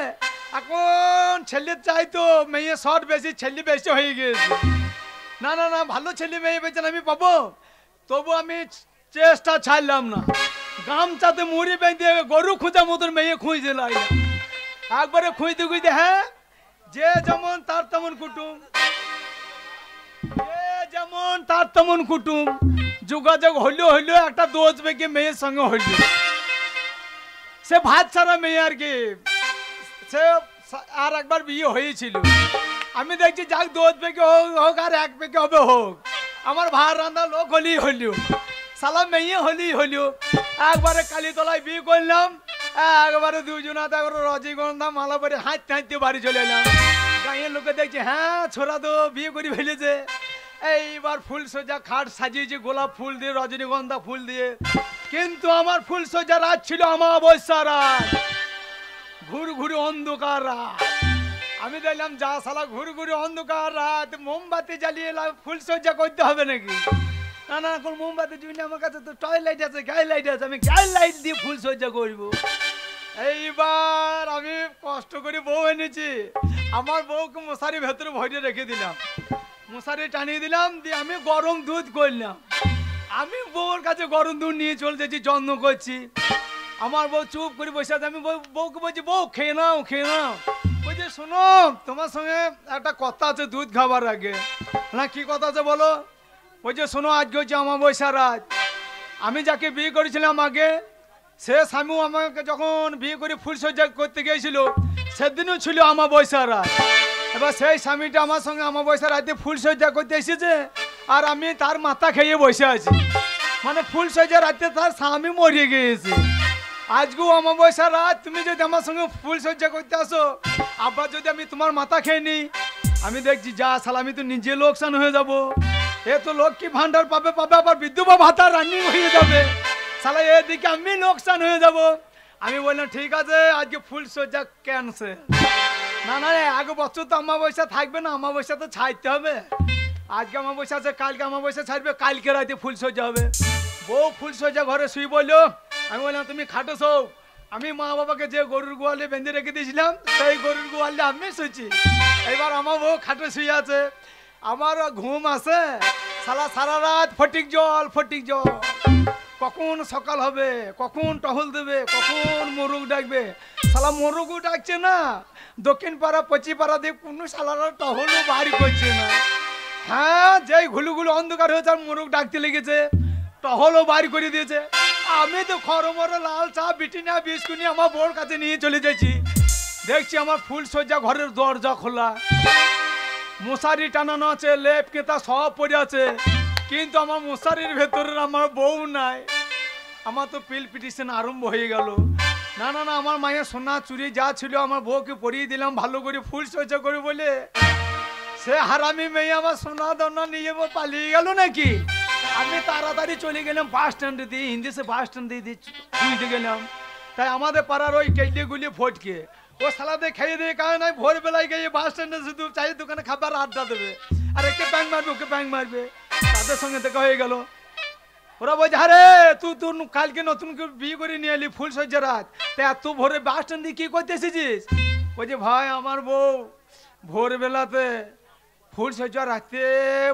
এখন ছেলে চাই তো মেয়ে শর্ট বেশি, ছেলে বেশি হয়ে গেছে। না না না, ভালো ছেলে মেয়ে পেয়েছেন আমি পাবো, তবু আমি চেষ্টা ছাড়লাম না। গামছাতে মুড়ি বেঁধে গরু খোঁজার মতন মেয়ে খুঁজতে লাগলাম, একবারে খুঁজতে খুঁজতে। হ্যাঁ, যে যেমন তার তেমন কুটুম, যে যেমন তার তেমন কুটুম। যোগাযোগ হইলো একটা দোষ বেগে মেয়ের সঙ্গে হইল, সে ভাত ছাড়া মেয়ে আর কি, সে আর একবার বিয়ে হয়েছিল। আমি দেখছি যাক দোষ বেগে হোক আর এক বেগে হবে হোক, আমার ভাত রান্না লোক হলিও সালা মেয়ে হলিও। একবারে কালীতলায় বিয়ে করলাম, একবারে দুজনাতে একবারে রজনীগন্ধা মালা পরে হাঁটতে হাঁটতে বাড়ি চলে এলাম। গাঁয়ের লোকে দেখছি হ্যাঁ ছোড়া তো বিয়ে করে ফেলেছে। এইবার ফুল সজ্জা খাট সাজিয়েছে গোলাপ ফুল দিয়ে, রজনীগন্ধা ফুল দিয়ে, কিন্তু আমার ফুল সজ্জা রাত ছিল অমাবস্যা রাত, ঘুরঘুরি অন্ধকার রাত। আমি দেখলাম যা শালা ঘুরঘুরি অন্ধকার রাত, মোমবাতি জ্বালিয়ে ফুল সজ্জা করতে হবে নাকি? না না, এখন মোমবাতি জন্য আমার কাছে তো টয় লাইট আছে, গায়ে লাইট আছে, আমি গায়ে লাইট দিয়ে ফুল সজ্জা করবো। এইবার আমি কষ্ট করে বউ এনেছি, আমার বউকে মশারি ভেতরে ভরে রেখে দিলাম, মশারি টানিয়ে দিলাম, দিয়ে আমি গরম দুধ করলাম। আমি বউর কাছে গরম দুধ নিয়ে চলে যাচ্ছি, যত্ন করছি। আমার বউ চুপ করে বসে আছে, আমি বউকে বলছি বউ খেয়ে নাও খেয়ে নাও। বলছি শোনো তোমার সঙ্গে একটা কথা আছে দুধ খাবার আগে। না কি কথা আছে বলো? বলছে শোনো আজকে হচ্ছে অমাবস্যা রাত, আমি যাকে বিয়ে করেছিলাম আগে, সে স্বামীও আমাকে যখন বিয়ে করে ফুলসজ্জা করতে গিয়েছিল সেদিনও ছিল অমাবস্যা রাত। এবার সেই স্বামীটা আমার সঙ্গে অমাবস্যা রাতে ফুলসজ্জা করতে এসেছে, আর আমি তার মাথা খেয়ে বসে আছি, মানে ফুলসজ্জা রাতে তার স্বামী মরে গিয়েছে। আজকেও অমাবস্যা রাত, তুমি যদি আমার সঙ্গে ফুলসজ্জা করতে আসো, আবার যদি আমি তোমার মাথা খেয়ে নিই, আমি দেখছি যা শালা আমি তো নিজে লোকসান হয়ে যাব। এ তো লক্ষ্মী ভান্ডার পাবে পাবে, আবার বিধবা ভাতা রানিং হয়ে যাবে, শালা এদিকে আমি লোকসান হয়ে যাব। আমি বললাম ঠিক আছে আজকে ফুল সজ্জা ক্যান্সেল। না না আগে বছর তো অমাবস্যা থাকবে না, অমাবস্যা তো ছাড়তে হবে। আজকে অমাবস্যা আছে, কালকে অমাবস্যা ছাড়বে, কালকে রাতে ফুল সজ্জা হবে। বউ ফুল সজ্জা ঘরে শুই বললো। আমি বললাম তুমি খাটো শো, আমি মা বাবাকে যে গরুর গোয়ালে বেঁধে রেখে দিয়েছিলাম সেই গরুর গোয়ালে আমি শুয়েছি। এবার আমার বউ খাটো শুয়ে আছে, আমার ঘুম আছে, শালা সারা রাত ফটিক জল ফটিক জল। কখন সকাল হবে, কখন টহল দেবে, কখন মোরগ ডাকবে, শালা মোরগও ডাকছে না, দক্ষিণ পাড়া পশ্চিম পাড়া দিয়ে কোনো শালারা টহলও বাড়ি করছে না। হ্যাঁ যেই ঘুলুগুলো অন্ধকার হয়েছে আর মোরগ ডাকতে লেগেছে, টহলও বাড়ি করে দিয়েছে। আমি তো খরমরে লাল চা বিটিনা বিস্কুনি আমার বউর কাছে নিয়ে চলে যাচ্ছি, দেখছি আমার ফুল সজ্জা ঘরের দরজা খোলা, মশারি টানানো আছে, লেপ কেতা সব পড়ে আছে, কিন্তু আমার মশারির ভেতরের আমার বউ নাই। আমার তো পিল পিটিশন আরম্ভ হয়ে গেল। না না না আমার মায়ের সোনা চুরি যা ছিল আমার বউকে পরিয়ে দিলাম ভালো করে ফুল সজ্জা করে বলে, সে হারামি মেয়ে আমার সোনা দানা নিয়ে পালিয়ে গেল নাকি। আমি তাড়াতাড়ি চলে গেলাম বাস স্ট্যান্ডে দিয়ে, হিন্দি সে বাস স্ট্যান্ডে দিয়ে খুঁজতে গেলাম। তাই আমাদের পাড়ার ওই কেটলি গুলি ফটকে ও সালাদে খেয়ে দিয়ে কারণ নাই ভোরবেলায় গিয়ে বাস স্ট্যান্ডে শুধু চাই দোকানে খাবার আড্ডা দেবে, আর একে ব্যাং মারবে ওকে ব্যাং মারবে। তাদের সঙ্গে দেখা হয়ে গেল। ওরা বলছে আরে তুই তোর কালকে নতুন বিয়ে করে নিয়ে এলি ফুল সজ্জা রাত, তা এত ভোরে বাস স্ট্যান্ড দিয়ে কি করতে এসেছিস? বলছে ভাই আমার বউ ভোরবেলাতে ফুল সজ্জা রাখতে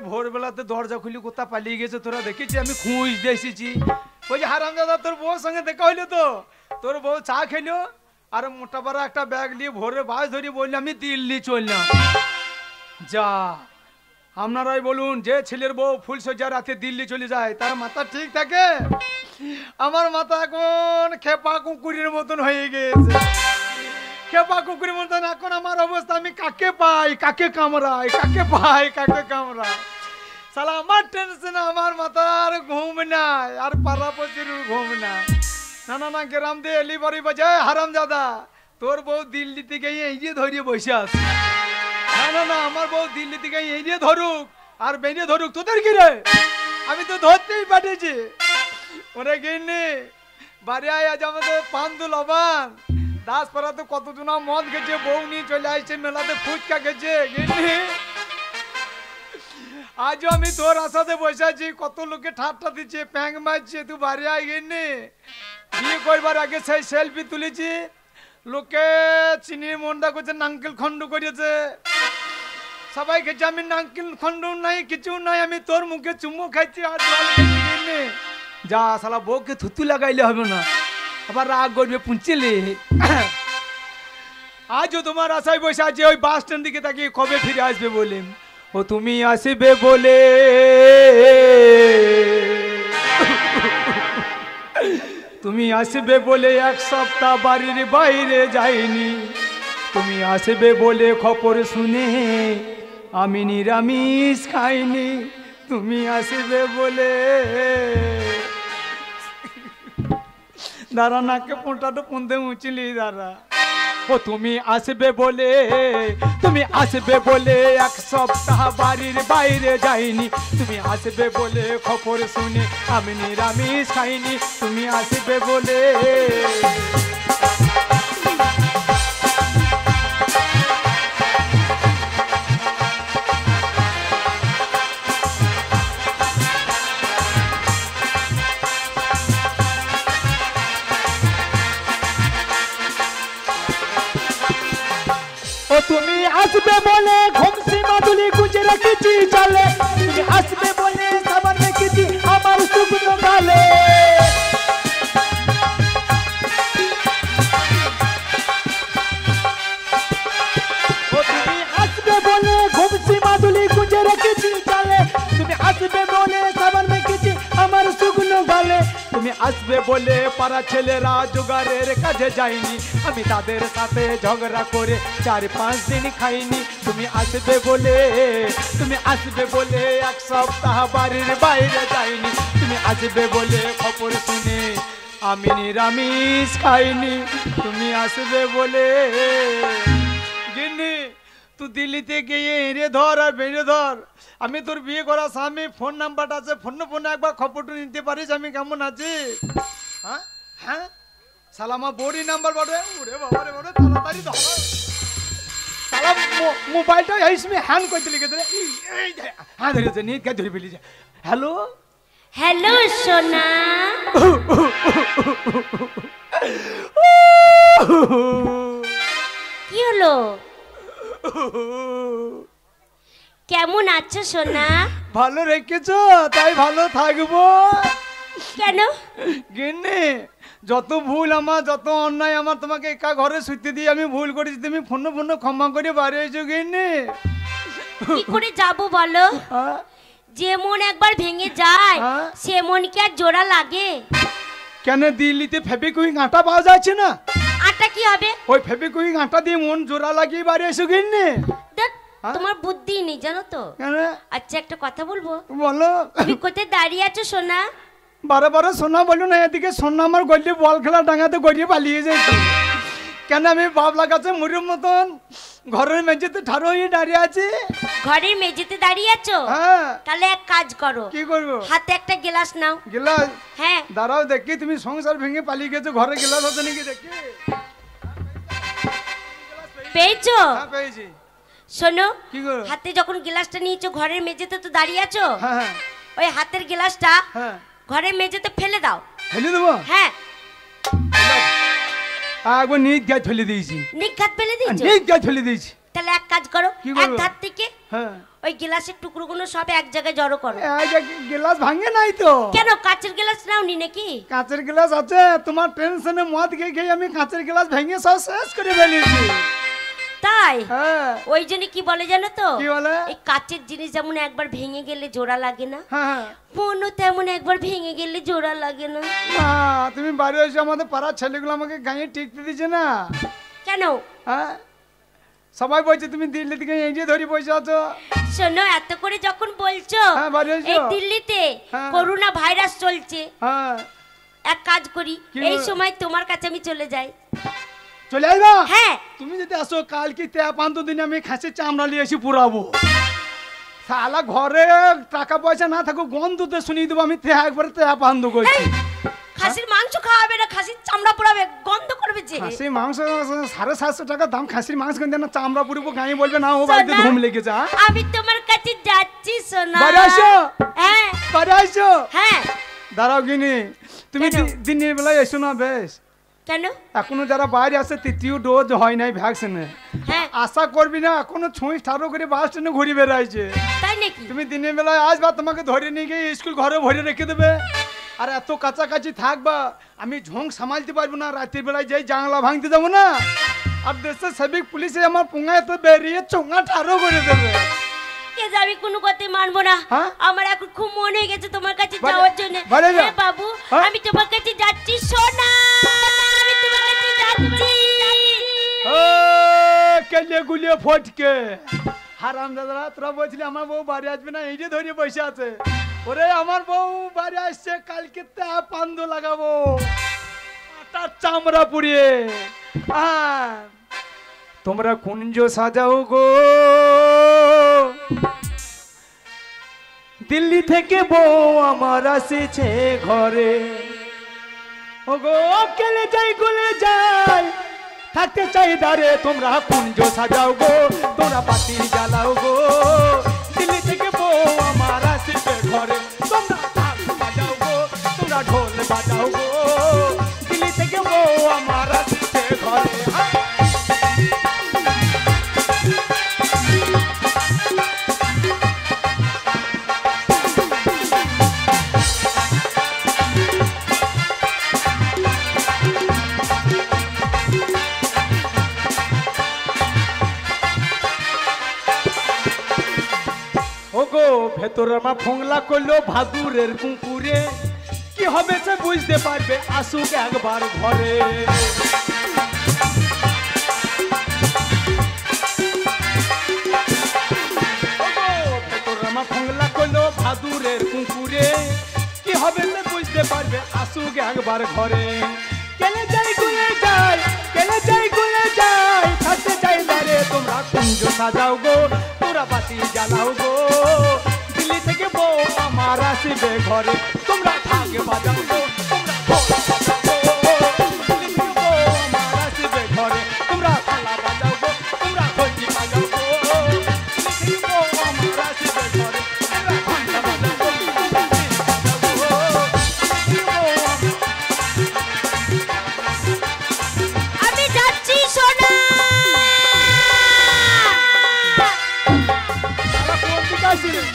ভোরবেলাতে দরজা খুলি কোথা পালিয়ে গেছে, তোরা দেখেছি আমি খুঁজতে এসেছি। বলছে হারামজাদা তোর বউর সঙ্গে দেখা হইলো তো, তোর বউ চা খেলো আর মোটা বড় একটা ব্যাগ নিয়ে ভোরে বাস ধরে বললে আমি দিল্লি চললাম। যা আপনারাই বলুন, যে ছেলের বউ ফুল সজ্জা রাতে দিল্লি চলে যায় তার মাথা ঠিক থাকে? আমার মাথা এখন খেপা কুকুরের মতন হয়ে গেছে, খেপা কুকুরের মতন এখন আমার অবস্থা। আমি কাকে পাই কাকে কামড়াই, কাকে পাই কাকে কামড়াই, শালা আমার টেনশন, আমার মাথার ঘুম নাই আর পাড়া পচির ঘুম নাই। না না না গ্রাম দিয়ে এলি বাড়ি বাজে হারামজাদা তোর বউ দিল্লি থেকে এই যে ধরিয়ে বসে আছে। না না না আমার বউ দিল্লি থেকে এই যে ধরুক আর বেঁধে ধরুক, তোদের কি রে? আমি তো ধরতেই পাঠিয়েছি। ওরে গিন্নি বাড়ি আয়, আজ আমাদের পান্দু লবান দাসপাড়াতে কতজনা মদ গেছে, বউ নিয়ে চলে আসছে, মেলাতে ফুচকা গেছে। গিন্নি আজও আমি তোর আশাতে বসে আছি, কত লোকে ঠাট্টা দিচ্ছে প্যাং মারছে, তুই বাড়ি আয়। গিন্নি বিয়ে করবার আগে সেই সেলফি তুলেছি, লোকে চিনির মন্ডা করছে, নাঙ্কেল খন্ড করেছে, সবাই খেয়েছে, আমি নাঙ্কেল খন্ড নাই কিছু নাই, আমি তোর মুখে চুমু খাইছি আর জল খাইছি। গিন্নি যা শালা বউকে থুতু লাগাইলে হবে না, আবার রাগ করবে পুঁচলে। আজও তোমার আশায় বসে আছে, ওই বাস স্ট্যান্ড দিকে তাকিয়ে কবে ফিরে আসবে বলে। ও তুমি আসবে বলে তুমি আসবে বলে এক সপ্তাহ বাড়ির বাইরে যাইনি, তুমি আসবে বলে খবর শুনে আমি নিরামিষ খাইনি, তুমি আসবে বলে। দাঁড়া নাকে পোঁটাটা পুঁতে মুচলি দাঁড়া। ও তুমি আসবে বলে, তুমি আসবে বলে এক সপ্তাহ বাড়ির বাইরে যাইনি, তুমি আসবে বলে খবর শুনে আমি নিরামিষ খাইনি, তুমি আসবে বলে। তুমি আসবে বলে ঘুমসি মাদুলি গুজে রেখেছি চলে, তুমি আসবে বলে সাবান রেখেছি আমার শুকনো গালে। তুমি আসবে বলে ঘুমসি মাদুলি গুজে রেখেছি চলে, তুমি আসবে বলে সাবান রেখেছি আমার শুকনো গালে, তুমি আসবে বলে পাড়া ছেলেরা জোগাড়ের কাজে যায়নি, আমি তাদের সাথে ঝগড়া করে 4-5 দিন খাইনি, তুমি আসবে বলে, তুমি আসবে বলে এক সপ্তাহ বাড়ির বাইরে যাইনি, তুমি আসবে বলে খবর শুনে আমি নিরামিষ খাইনি, তুমি আসবে বলে। গিন্নি তুই দিল্লিতে গিয়ে এড়ে ধর আর বেড়ে ধর। আমি তোর বিয়ে করা স্বামী, ফোন নাম্বারটা আছে, ফোনে একবার খবরটা নিতে পারিস আমি কেমন আছি। হ্যাঁ হ্যাঁ সালামা বড়ি নাম্বার বটে। ওরে বাবা রে বাবা, তাড়াতাড়ি ধর সালা। মোবাইলটা এইসমে হ্যান্ড করতে লিখে দে। হ্যাঁ ধরেছে, নিয়ে কে ধরে ফেলি। হ্যালো হ্যালো সোনা, কি হলো? কেমন আছো সোনা? ভালো রেখেছো তাই ভালো থাকবো। কেন? গিন্নি যত ভুল আমার, যত অন্যায় আমার, তোমাকে একা ঘরে শুতে দিয়ে আমি ভুল করেছি, তুমি ফোন ক্ষমা করে বাড়ি এসো গিন্নি। কি করে যাবো বলো? যে মন একবার ভেঙে যায় সে মন কি আর জোড়া লাগে? কেন দিল্লিতে ফেবিকুইক আটা পাওয়া যাচ্ছে না? আটা কি হবে? ওই ফেবিকুইক আটা দিয়ে মন জোড়া লাগিয়ে বাড়ি এসো গিন্নি। দেখ তোমার বুদ্ধি নেই জানো তো। আচ্ছা একটা কথা বলবো? বলো। তুমি কোথায় দাঁড়িয়ে আছো সোনা? বারে সোনা বলো না, এদিকে সোনা আমার গলিয়ে বল খেলা ডাঙাতে গড়িয়ে পালিয়ে যাচ্ছে। কেন আমি বাবলা গাছে মুড়ির মতন ঘরের মেঝেতে ঠাড়ো হয়ে দাঁড়িয়ে আছি। ঘরের মেঝেতে দাঁড়িয়ে আছো? হ্যাঁ। তাহলে এক কাজ করো। কি করবো? হাতে একটা গ্লাস নাও। গ্লাস? হ্যাঁ। দাঁড়াও দেখি, তুমি সংসার ভেঙে পালিয়ে গেছো, ঘরে গ্লাস আছে নাকি দেখি। পেয়েছো? হ্যাঁ পেয়েছি। শোনো, কি করো? হাতে যখন গ্লাসটা নিয়েছো, ঘরের মেঝেতে তো দাঁড়িয়ে আছো, হ্যাঁ ওই হাতের গ্লাসটা হ্যাঁ ঘরের মেঝেতে ফেলে দাও। ফেলে দেবো? হ্যাঁ। একবার নিজ গায়ে ফেলে দিয়েছি। নিঘাত ফেলে দিয়েছো? নিজ গায়ে ফেলে দিয়েছি। তাহলে এক কাজ করো, এক ধার থেকে হ্যাঁ ওই গ্লাসের টুকরোগুলো সব এক জায়গায় জড়ো করো। গ্লাস ভাঙে নাই তো? কেন, কাঁচের গ্লাস নাওনি নাকি? কাঁচের গ্লাস আছে, তোমার টেনশনে মদ খেয়ে আমি কাঁচের গ্লাস ভেঙে সব শেষ করে ফেলেছি। তাই? হ্যাঁ। ওই জন্য কি বলে জানো তো? কি বলে? এই কাঁচের জিনিস যেমন একবার ভেঙে গেলে জোড়া লাগে না, হ্যাঁ মনও তেমন একবার ভেঙে গেলে জোড়া লাগে না। না তুমি বাড়ি এসে আমাদের পাড়ার ছেলেগুলো আমাকে গায়ে টিকতে দিচ্ছে না। কেন? হ্যাঁ সবাই বলছে তুমি দিল্লি থেকে এগিয়ে ধরে বসে আছো। শোনো, এত করে যখন বলছো, হ্যাঁ, বাড়ি এসো। এই দিল্লিতে হ্যাঁ। করোনা ভাইরাস চলছে, হ্যাঁ এক কাজ করি, কি এই বল? সময় তোমার কাছে আমি চলে যাই। চলে আসবা? হ্যাঁ। তুমি যদি আসো কালকে 13-15 দিন আমি খাসির চামড়া নিয়ে এসে পুরাবো। শালা ঘরে টাকা পয়সা না থাকুক গন্ধতে শুনিয়ে দেবো আমি একবারে 13-15 করছি। খাসির মাংস খাওয়াবে না, খাসির চামড়া পোড়াবে, গন্ধ করবে যে। খাসির মাংস 750 টাকা দাম, খাসির মাংস কিনতে না চামড়া পুরিবো, গায়ে বলবে না ও বাড়িতে ধুম লেগেছে। আমি তোমার কাছে যাচ্ছি সোনা। বাড়ি আসো। হ্যাঁ বাড়ি আসো। হ্যাঁ। দাঁড়াও গিনি, তুমি কেন? দিনের বেলায় এসো না বেশ। কেন? এখনো যারা বাইরে আসে তৃতীয় ডোজ হয় নাই ভ্যাকসিনে, হ্যাঁ। আশা করবি না, এখনো ছুঁই ঠাড়ো করে বাস স্ট্যান্ডে ঘুরে বেড়াইছে। তাই নাকি? তুমি দিনের বেলায় আসবা, তোমাকে ধরে নিয়ে গিয়ে স্কুল ঘরে ভরে রেখে দেবে। আর এত কাছাকাছি থাকবা, আমি ঝোঁক সামালতে পারবো না। রাতের বেলায় যাই জানলা ভাঙতে যাবো না, আর দেশের সেবিক পুলিশে আমার পোঙায় তো বেরিয়ে চোঙা ঠাড়ো করে দেবে। আমি কোনো কথাই মানবো না। হ্যাঁ? আমার এখন খুব মনে হয়ে গেছে তোমার কাছে বাড়ি- যাওয়ার জন্য। বাড়ি যা। হ্যাঁ বাবু, হ্যাঁ? আমি তোমার কাছে যাচ্ছি সোনা, আমি তোমার কাছে যাচ্ছি। কেলিয়ে গুলিয়ে ফটকে হারাম দাদারা, তোরা বলছিলি আমার বউ বাড়ি আসবে না, এই যে ধরে বসে আছে। ওরে আমার বউ বাড়ি আসছে, কালকে পান্দ লাগাবো, আটার চামড়া পুড়িয়ে। তোমরা কুঞ্জ সাজাও গো, দিল্লি থেকে বউ আমার আসেছে ঘরে। ও গো কেলে যাই গলে যাই, থাকতে চাই দাঁড়ে, তোমরা কুঞ্জ সাজাও গো, তোমরা পাতি জ্বালাও গো, দিল্লি থেকে বউ আমার আসেছে ঘরে। তোমরা ঢাক বাজাও গো, তোমরা ঢোল বাজাও গো, দিল্লি থেকে বউ আমার আসেছে ঘরে। ওগো ভেতর আমার ফোংলা করলো ভাদুরের কুকুরে, কি হবে সে বুঝতে পারবে আসুক একবার ঘরে। ওগো ভেতর আমার ফোংলা করলো ভাদুরের কুকুরে, কি হবে সে বুঝতে পারবে আসুক একবার ঘরে। কেলে যাই গুলে যাই, কেলে যাই গুলে যাই, থাকতে চাই দাঁড়ে, তোমরা কুঞ্জ সাজাও গো, তোরা বাতি জ্বালাও গো। দিল্লি থেকে বউ আমার আসবে ঘরে, তোমরা ঢাক বাজাও গো, তোমরা ঢোল বাজাও গো। দিল্লি থেকে বউ আমার আসবে ঘরে, তোমরা থালা বাজাও গো, তোমরা ঢোলকি বাজাও গো। দিল্লি থেকে বউ আমার আসবে ঘরে, তোমরা ঘন্টা বাজাও গো, তোমরা ঢিল বাজাও গো। দিল্লি থেকে বউ আমি যাচ্ছি সোনা। শালা কোন দিকে আসছিস?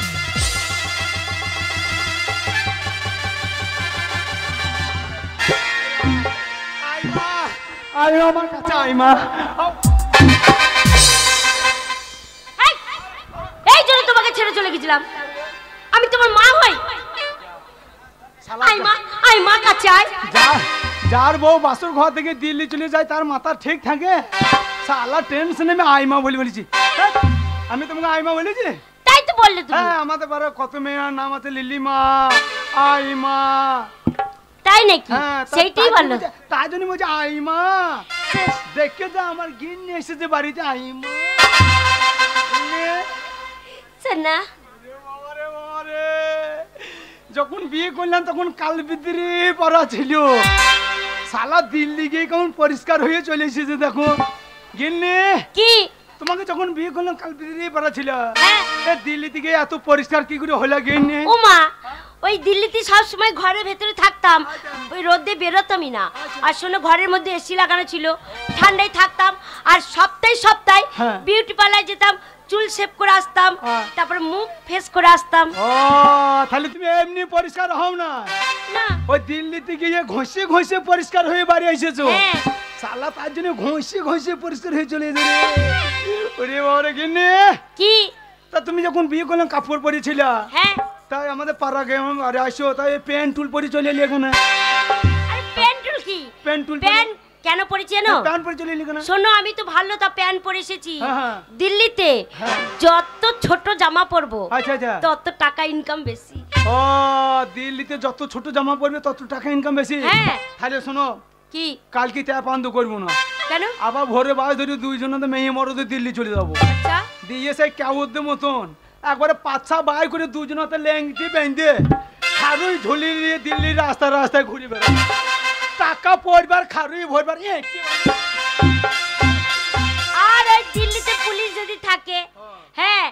আইমা, আয় আমার কাছে আইমা। এই, এই জন্য তোমাকে ছেড়ে চলে গেছিলাম। আমি তোমার মা হই। আই মা কাছে আয়। যার বউ বাসুর ঘর থেকে দিল্লি চলে যায় তার মাথা ঠিক থাকে? শালা টেনশনে আমি আইমা বলে বলেছি। আমি তোমাকে আইমা বলেছি? তাই তো বললে তুমি। হ্যাঁ, আমাদের পাড়ার কত মেয়ের নাম আছে, লিলিমা, আইমা। তাই নাকি? হ্যাঁ, সেইটাই ভালো। তাই জন্য বলছি আইমা। দেখে তো আমার গিন্নি এসেছে বাড়িতে, আইমা। সোনা, বাবারে বাবারে, যখন বিয়ে করলাম তখন কালবিদ্রি পড়া ছিল। শালা দিল্লি গিয়ে কেমন পরিষ্কার হয়ে চলে এসেছে দেখো। গিন্নি, কি তোমাকে যখন বিয়ে করলাম কালবিদ্রি পড়া ছিল, হ্যাঁ। দিল্লি থেকে এত পরিষ্কার কি করে হলো গিন্নি? ও মা, ওই দিল্লিতে সব সময় ঘরের ভেতরে থাকতাম, ওই রোদে বেরোতামই না। আর শোনো, ঘরের মধ্যে এসি লাগানো ছিল, ঠান্ডায় থাকতাম। আর সপ্তাহে হ্যাঁ। বিউটি পার্লার যেতাম, চুল শেভ করে আসতাম, হ্যাঁ। তারপর মুখ ফেস করে আসতাম। ও, তাহলে তুমি এমনি পরিষ্কার হও না, না, ওই দিল্লিতে গিয়ে ঘষে ঘষে পরিষ্কার হয়ে বাড়ি এসেছো। হ্যাঁ। শালা তার জন্য ঘষে ঘষে পরিষ্কার হয়ে চলে এসে রে। ওরে বাবারে গিন্নি, কি? তা তুমি যখন বিয়ে করলাম কাপড় পরেছিল, হ্যাঁ। তাই আমাদের পাড়া গ্রামে আরে আসো, তাই প্যান্ট টুল পরে চলে এলি এখানে। আরে প্যান্ট টুল কি? প্যান্ট টুল প্যান্ট কেন পরেছি জানো? প্যান্ট পরে চলে এলি এখানে। শোনো, আমি তো ভালো তা প্যান্ট পরে এসেছি। হ্যাঁ, হ্যাঁ। দিল্লিতে হ্যাঁ। যত ছোট জামা পরবো আচ্ছা আচ্ছা। তত টাকা ইনকাম বেশি। ও, দিল্লিতে যত ছোট জামা পরবে তত টাকা ইনকাম বেশি। হ্যাঁ। তাহলে শোনো, কি? কালকে চা পান করবো না, কেন? আবার ভোরে বাস ধরে দুইজনে মেয়ে মরদে দিল্লি চলে যাবো। আচ্ছা, দিয়ে সেই কেউদের মতন একবারে পাঁচা বাই করে দুজনাতে ল্যাংটি বেঁধে খারুই ঝুলি নিয়ে দিল্লির রাস্তায় ঘুরে বেড়াবো। টাকা পড়বার খারুই ভরবার আর ওই দিল্লিতে পুলিশ যদি থাকে, হ্যাঁ,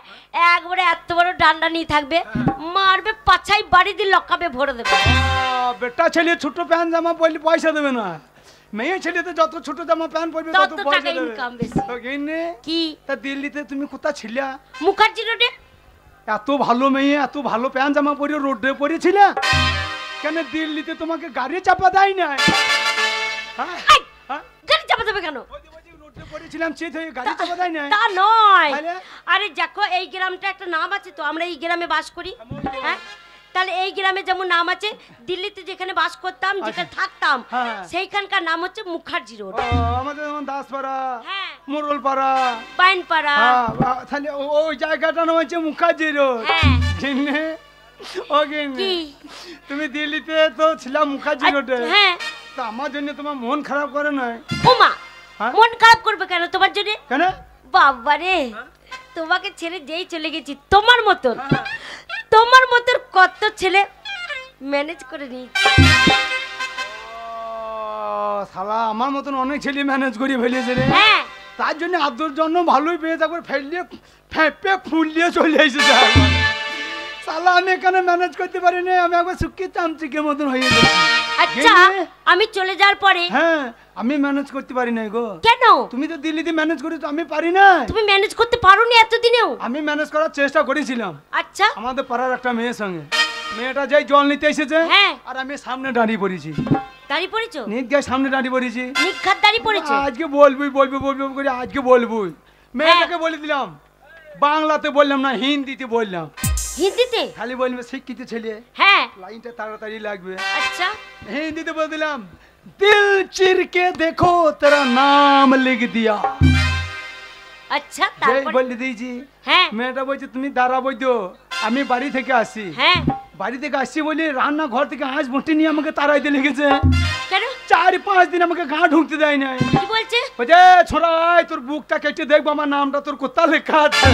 একবারে এত বড় ডান্ডা নিয়ে থাকবে, মারবে, পাছাই বাড়ি দিয়ে লকাবে ভরে দেবে। বেটা ছেলে ছোট প্যান্ট জামা পরলে পয়সা দেবে না, মেয়ে ছেলেতে যত ছোট জামা প্যান্ট পরবে তত তত পয়সা টাকা দেবে। ইনকাম বেশি। তো গিন্নি, কি? তা দিল্লিতে তুমি কোথায় ছিলা? মুখার্জি রোডে। এত ভালো মেয়ে, এত ভালো প্যান্ট জামা পরে রোডে পরেছিল কেন? দিল্লিতে তোমাকে গাড়ি চাপা দেয় না? হ্যাঁ? এই, হ্যাঁ? গাড়ি চাপা দেবে কেন? রোডে পরেছিলাম, চিত হয়ে গাড়ি চাপা দেয় না? তা নয়। তাহলে? আরে দেখো, এই গ্রামটা একটা নাম আছে তো, আমরা এই গ্রামে বাস করি। হ্যাঁ, তাহলে এই গ্রামে যেমন নাম আছে, দিল্লিতে যেখানে বাস করতাম, যেখানে থাকতাম, হ্যাঁ। সেইখানকার নাম হচ্ছে মুখার্জি রোড। ও, আমাদের যেমন দাসপাড়া, হ্যাঁ, মোরলপাড়া, পাইনপাড়া। তাহলে ওই জায়গাটার নাম হচ্ছে মুখার্জি রোড। হ্যাঁ। গিন্নি, ও গিন্নি, কি? তুমি দিল্লিতে তো ছিলাম মুখার্জি রোডে, হ্যাঁ। তা আমার জন্য তোমার মন খারাপ করে নাই? ওমা, হ্যাঁ? মন খারাপ করবে কেন তোমার জন্য? কেন? বাবারে, তোমাকে ছেড়ে যেই চলে গেছি, তোমার মতন কত ছেলে ম্যানেজ করে নিয়েছি। শালা আমার মতন অনেক ছেলে ম্যানেজ করে ফেলেছে রে। হ্যাঁ, তার জন্য আদর জন্য ভালোই পেয়ে থাকবে, ফেললে ফেঁপে ফুললিয়ে চলে এসেছে। শালা আমি এখানে ম্যানেজ করতে পারি না, আমি একবার শুকিয়ে চামচিকের মতন হয়ে গেছি। আচ্ছা, আমি চলে যাওয়ার পরে হ্যাঁ, আমি ম্যানেজ করতে পারি না গো। কেন? তুমি তো দিল্লিতে ম্যানেজ করেছো, আমি পারি না। তুমি ম্যানেজ করতে পারোনি এতদিনেও? আমি ম্যানেজ করার চেষ্টা করেছিলাম আচ্ছা, আমাদের পাড়ার একটা মেয়ের সঙ্গে। মেয়েটা যাই জল নিতে এসেছে, হ্যাঁ। আর আমি সামনে দাঁড়িয়ে পড়েছি, দাড়ি পড়েছো? নিত গায়ে সামনে দাঁড়িয়ে পড়েছি। নিখাত দাড়ি পড়েছো? আজকে বলবি করে আজকে বলবই। মেয়েটাকে বলে দিলাম, বাংলাতে বললাম না, হিন্দিতে বললাম। হিন্দিতে? খালি বলবে শিক্ষিত ছেলে, হ্যাঁ। লাইনটা তাড়াতাড়ি লাগবে। আচ্ছা, হিন্দিতে বলে দিলাম, দিল চির কে দেখো তেরা নাম লিখ দিয়া। আচ্ছা, যেই তারপর? বলে দিয়েছি, হ্যাঁ, মেয়েটা বলছে তুমি দাঁড়াবই তো, আমি বাড়ি থেকে আসি। হ্যাঁ। বাড়ি থেকে আসছি বলে রান্না ঘর থেকে হাঁস বটি নিয়ে আমাকে তাড়াইতে লেগেছে। কেন? চা 4-5 দিন আমাকে গা ঢুকতে দেয় না। কি বলছে? বলছে ছোড়া আয় তোর বুকটা কেটে দেখবো আমার নামটা তোর কোথা লেখা আছে।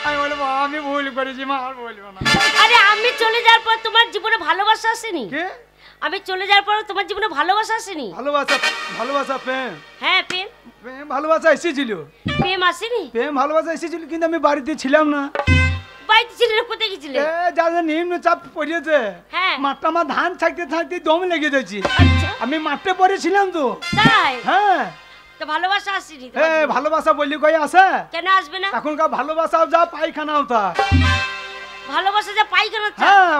আমি বলবো আমি ভুল করেছি মা, আর বলবো না। আরে আমি চলে যাওয়ার পর তোমার জীবনে ভালোবাসা আসেনি? কে? আমি চলে যাওয়ার পর তোমার জীবনে ভালোবাসা আসেনি? ভালোবাসা, ভালোবাসা প্রেম, হ্যাঁ প্রেম। প্রেম ভালোবাসা এসেছিল। প্রেম আসেনি? প্রেম ভালোবাসা এসেছিল কিন্তু আমি বাড়িতে ছিলাম না। বাড়িতে ছিলে না, কোথায় গেছিলে? যাদের নিম্নচাপ পড়িয়েছে হ্যাঁ। মাঠটা আমার ধান থাকতে থাকতে দম লেগে যাচ্ছি। আচ্ছা আমি মাঠে পড়েছিলাম তো। তাই? হ্যাঁ তো ভালোবাসা আসেনি তোমার জীবনে? ভালোবাসা বললি কই আসে? কেন আসবে না? এখনকার ভালোবাসাও যা পায়খানাও তা। ভালোবাসা যা পাইখানা চা। হ্যাঁ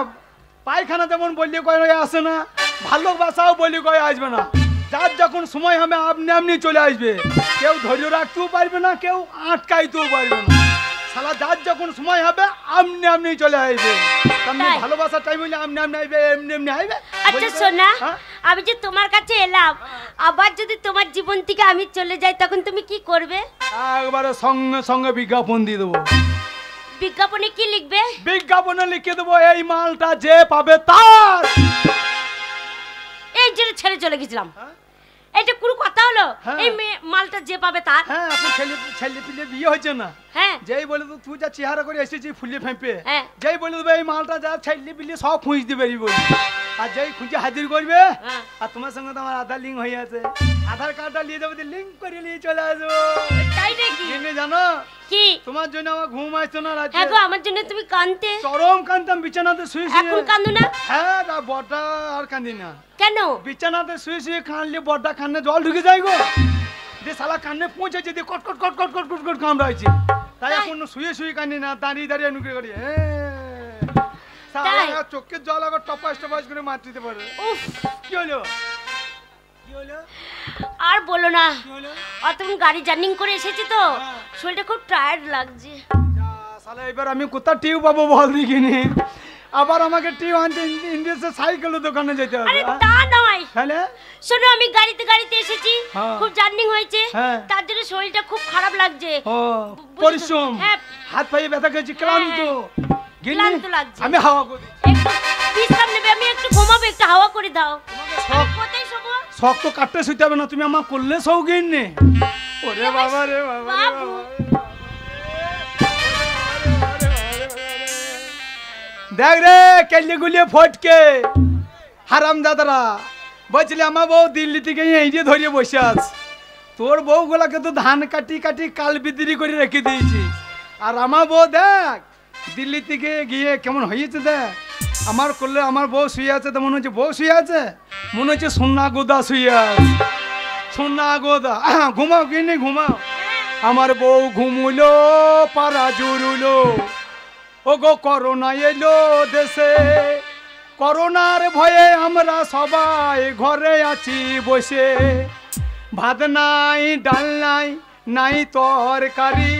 পায়খানা যেমন বললি কই আসে না, ভালোবাসাও বললি কই আসবে না। যার যখন সময় হবে আপনি আপনি চলে আসবে। কেউ ধৈর্য রাখতেও পারবে না, কেউ আটকাইতেও পারবে না। শালা যার যখন সময় হবে আপনি আপনি চলে আসবে। আপনি তাই? ভালোবাসার টাইম হইলে আপনি আপনি আইবে, এমনি এমনি আইবে। আচ্ছা শোনা, হ্যাঁ? আমি যে তোমার কাছে এলাম, আবার যদি তোমার জীবন থেকে আমি চলে যাই তখন তুমি কি করবে? একবারে সঙ্গে সঙ্গে বিজ্ঞাপন দিয়ে দেবো। বিজ্ঞাপনে কি লিখবে? বিজ্ঞাপনে লিখে দেবো এই মালটা যে পাবে তার। এই যে ছেড়ে চলে গেছিলাম, হ্যাঁ? এটা কোনো কথা হলো? হ্যাঁ। এই মালটা যে পাবে তার। হ্যাঁ এখন ছেলে পিলে বিয়ে হয়েছে না। হ্যাঁ যেই বলে তো তুই যা চেহারা করে এসেছিস ফুলে ফেঁপে, হ্যাঁ। যেই বলে দেবে এই মালটা যা ছেলে পিলে সব খুঁজ দিবে বলি। আর যেই খুঁজে হাজির করবে, হ্যাঁ। আর তোমার সঙ্গে তো আমার আধার লিঙ্ক হয়ে আছে, আধার কার্ডটা নিয়ে যাবো, লিঙ্ক করে নিয়ে চলে আসবো। তাই নাকি? এমনি জানো কি? তোমার জন্য আমার ঘুম আসতো না রাতে। হ্যাঁ গো, আমার জন্য তুমি কাঁদতে। চরম কান্দতাম বিছানাতে শুয়ে এখন শুয়ে। কান্দো না হ্যাঁ তা বড়টা আর কান্দি না। কেন? বিছানাতে শুয়ে শুয়ে কানলে বড়টা কান্নে জল ঢুকে যায় গো। যে শালা কান্নে পৌঁছেছে দিয়ে কট কট কট কট কট কট কট কামড়াইছে। তাই তাই? এখন শুয়ে শুয়ে কান্দি না, দাঁড়িয়ে দাঁড়িয়ে নুকে করি। তাই? চোখের জল আবার টপাস টপাস করে মার দিতে পারে। উফ, কি হলো? কি হলো? আর বলো না, কি হলো? অতক্ষণ গাড়ি জার্নিং করে এসেছি তো হ্যাঁ। শরীরটা খুব টায়ার্ড লাগছে। যা, শালা এবার আমি কোথা টিউ পাবো বল দেখিনি। আবার আমাকে টিউ আনতে ইন্ডিয়াসে সাইকেলের দোকানে যেতে হবে। আরে তা নয়, তাহলে শোনো আমি গাড়িতে এসেছি, হ্যাঁ। খুব জার্নিং হয়েছে, হ্যাঁ। তার জন্য শরীরটা খুব খারাপ লাগছে। ও পরিশ্রম, হ্যাঁ। হাত পায়ে ব্যথা খেয়েছি, ক্লান্ত। গিন্নি, ক্লান্ত লাগছে। আমি হাওয়া করি। একটু বিশ্রাম নেবে, আমি একটু ঘুমাবো, একটু হাওয়া করে দাও। শখ কোথায় শোবো? শখ তো কাটতে শুইতে হবে না, তুমি আমার করলে শৌখিন নে। ওরে বাবা রে বাবা রে বাবু। বাবা। দেখ রে কেলে গুলিয়ে ফটকে হারাম দাদারা বলছিলি আমার বউ দিল্লি থেকে এই যে ধরিয়ে বসে আছে। তোর বউগুলাকে তো ধান কাটি কাটি কাল বিদ্রি করে রেখে দিয়েছিস, আর আমার বউ দেখ দিল্লি থেকে গিয়ে কেমন হয়েছে দেখ। আমার করলে আমার বউ শুয়ে আছে তো মনে হচ্ছে বউ শুয়ে আছে, মনে হচ্ছে সোনা গোদা শুয়ে আছে, সোনা গোদা। ঘুমাও কিনে ঘুমাও। আমার বউ ঘুমুলো পাড়া জুড়ুলো, ও গো করোনা এলো দেশে, করোনার ভয়ে আমরা সবাই ঘরে আছি বসে। ভাত নাই ডাল নাই নাই তরকারি,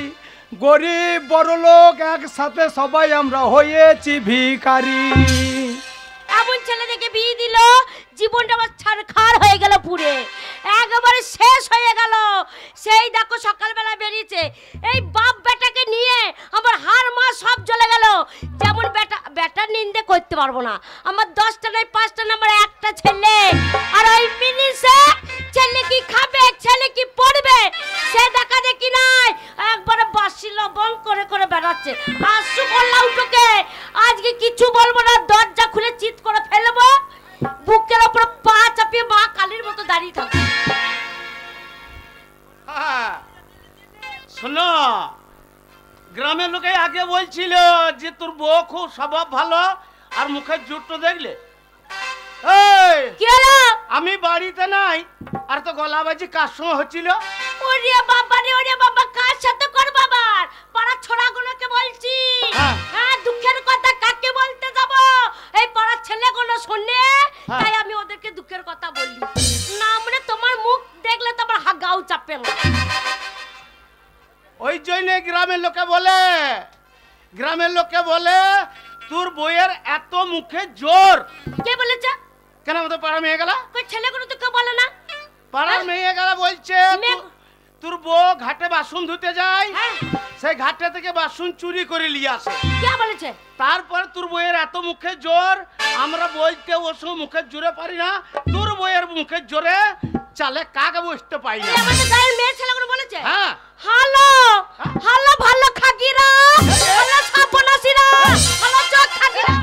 গরিব বড় লোক একসাথে সবাই আমরা হয়েছি ভিখারি। এমন ছেলে দেখে বিয়ে দিল, জীবনটা আমার ছারখার হয়ে গেল, পুরে একেবারে শেষ হয়ে গেল। সেই দেখো সকালবেলা বেরিয়েছে, এই বাপ বেটাকে নিয়ে আমার হাড় মা সব জ্বলে গেল। যেমন বেটার নিন্দে করতে পারবো না, আমার 10টা নয় 5টা নাম্বার একটা ছেলে, আর ওই মিনিসে ছেলে কি খাবে ছেলে কি পড়বে সে দেখা দেখি নাই, একবারে বাসি লবণ করে করে বেড়াচ্ছে। আসু করলাম তোকে আজকে কিছু বলবো না, দরজা খুলে চিৎ করে ফেলবো, বুকের উপর পা চাপিয়ে মা কালীর মতো দাঁড়িয়ে থাকবো। শোনো, গ্রামের লোকে আগে বলছিল যে তোর বউ খুব স্বভাব ভালো, আর মুখের জুটটা দেখলে। এই কি হলো? আমি বাড়িতে নাই, আর তো গলাবাজি কার সঙ্গে হচ্ছিল? ওরে বাবা রে, ওরে বাবা, কার সাথে করব আবার? পাড়ার ছোড়াগুলোকে বলছি। হ্যাঁ। হ্যাঁ, দুঃখের কথা কাকে বলতে যাব? এই পাড়ার ছেলেগুলো শুনে, হ্যাঁ। তাই আমি ওদেরকে দুঃখের কথা বলি না। মানে তোমার মুখ দেখলে তো আমার গাও চাপে না। ওই জন্য গ্রামের লোকে বলে, গ্রামের লোকে বলে তোর বইয়ের এত মুখে জোর। কে বলেছে? কেন তো পাড়া মেয়ে গেলা? কই ছেলেগুলো তো কেউ বলে না। পাড়ার মেয়ে গেলা বলছে মেয়ে- তোর বউ ঘাটে বাসন ধুতে যায়, হ্যাঁ, সেই ঘাটে থেকে বাসন চুরি করে নিয়ে আসে। কে বলেছে? তারপর তোর বইয়ের এত মুখে জোর, আমরা বলতে ওসব মুখের জোরে পারি না, তোর বইয়ের মুখের জোরে চালে কাকে বসতে পাই না। আমাদের গায়ের মেয়ে ছেলেগুলো বলেছে হ্যাঁ হ্যালো হ্যালো ভালো খাগিরা, হ্যালো সাবনাসিরা, হ্যালো চোখ খাগিরা।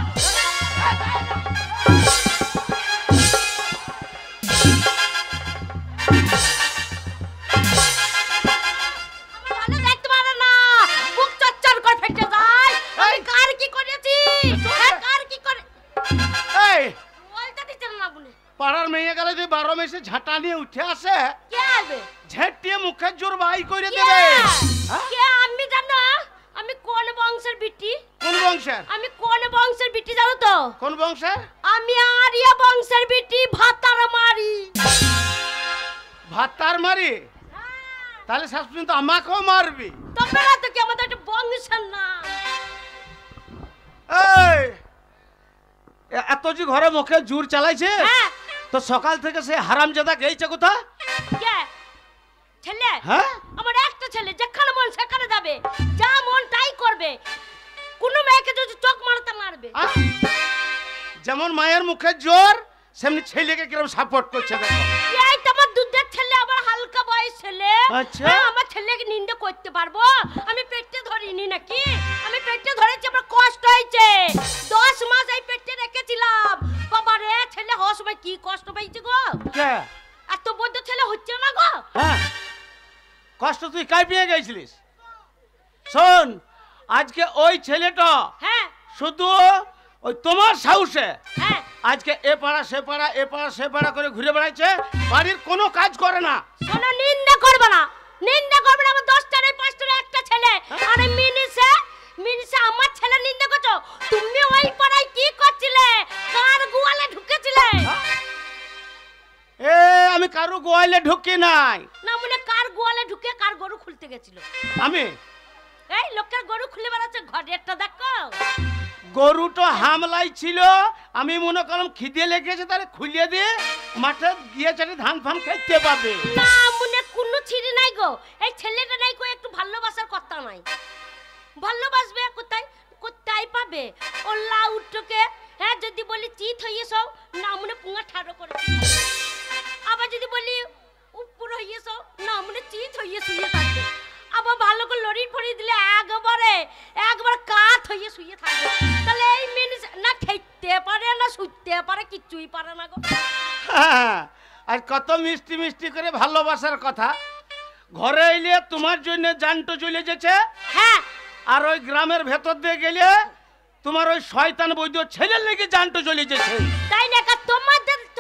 ভালো দেখতে পারে না, বুক চচ্চর করে ফেটে যায়। আমি কার কি করেছি, কার কি করে এই বলতে দিচ্ছেন না বলে পাড়ার মেয়ে গেলে যদি 12 মেসে ঝাঁটা নিয়ে উঠে আসে, কে আসবে? ঝেঁটিয়ে মুখের জোর বাই করে কে? দেবে। হ্যাঁ? কে? আমি জানো আমি কোন বংশের বিটি, কোন বংশের? আমি কোন বংশের বিটি জানো তো? কোন বংশের? আমি আরিয়া বংশের বিটি, ভাতার মারি। ভাতার মারি? তাহলে শেষ পর্যন্ত আমাকেও মারবি? তোমরা তো কি আমাদের একটা বংশের না? এই এত যে ঘরে মুখে জোর চালাইছে, হ্যাঁ তো সকাল থেকে সে হারামজাদা গেছে কোথা? কে? ছেলে? হ্যাঁ আমার একটা ছেলে, যেখানে মন সেখানে যাবে, যা মন তাই করবে। কোন মেয়েকে যদি চোখ মারতে মারবে। আহ? যেমন মায়ের মুখে জোর, সেমনি ছেলেকে কিরকম সাপোর্ট করছে দেখো। এই তোমার দুধের ছেলে, আমার হালকা বয়স ছেলে। আচ্ছা। হ্যাঁ, আমার ছেলেকে নিন্দে করতে পারবো? আমি পেটে ধরিনি নাকি? আমি পেটে ধরেছি, আমার কষ্ট হয়েছে। 10 মাস এই পেটে রেখেছিলাম। বাবা রে, ছেলে হওয়ার সময় কি কষ্ট পেয়েছে গো। কে? এত বড় ছেলে হচ্ছে না গো। হ্যাঁ কষ্ট তুই কাই পেয়ে গেছিলিস? শোন, আজকে ওই ছেলেটা হ্যাঁ শুধু ওই তোমার সাহসে হ্যাঁ আজকে এ পাড়া সে পাড়া এ পাড়া সে পাড়া করে ঘুরে বেড়াচ্ছে, বাড়ির কোনো কাজ করে না। শোনো, নিন্দা করবে না, নিন্দা করবে না। আমার 10টা নেই 5টা একটা ছেলে, আরে মিনিসে আমার ছেলে নিন্দা করছো। তুমি ওই পাড়ায় কি করছিলে? কার গোয়ালে ঢুকেছিলে? এ আমি কারো গোয়ালে ঢুকি নাই। না মনে কার গোয়ালে ঢুকে কার গরু খুলতে গেছিল? আমি এই লোকের গরু খুলে বেড়াচ্ছে, ঘরেরটা দেখো। গরুটা হামলাই ছিল, আমি মনে করলাম খিদে লেগেছে তাহলে খুলিয়ে দিয়ে মাঠে গিয়ে চলে ধান ফান খাইতে পাবে। না মনে কোনো ছিড়ি নাই গো। এই ছেলেটা নাই গো, একটু ভালোবাসার কথা নাই। ভালোবাসবে কোথায়? কোথায় পাবে? ও লাউটকে হ্যাঁ যদি বলি চিত হইয়েছ, না মনে পুঙ্গা ঠাড়ো করে। আবার যদি বলি উপর হইয়েছ, না মনে চিত হইয়ে শুয়ে থাকবে। আবার ভালো করে লড়ি ফড়ি দিলে একবার কাত হইয়ে শুয়ে থাকবে। তাহলে এই মিনিস না খেতে পারে না শুতে পারে, কিচ্ছুই পারে না গো। আর কত মিষ্টি মিষ্টি করে ভালোবাসার কথা, ঘরে এলে তোমার জন্য জানটো চলে যেছে। হ্যাঁ আর ওই গ্রামের ভেতর দিয়ে গেলে তোমার ওই শয়তান বৈদ্য ছেলের লেগে জানটো চলে যেছে। তাই না?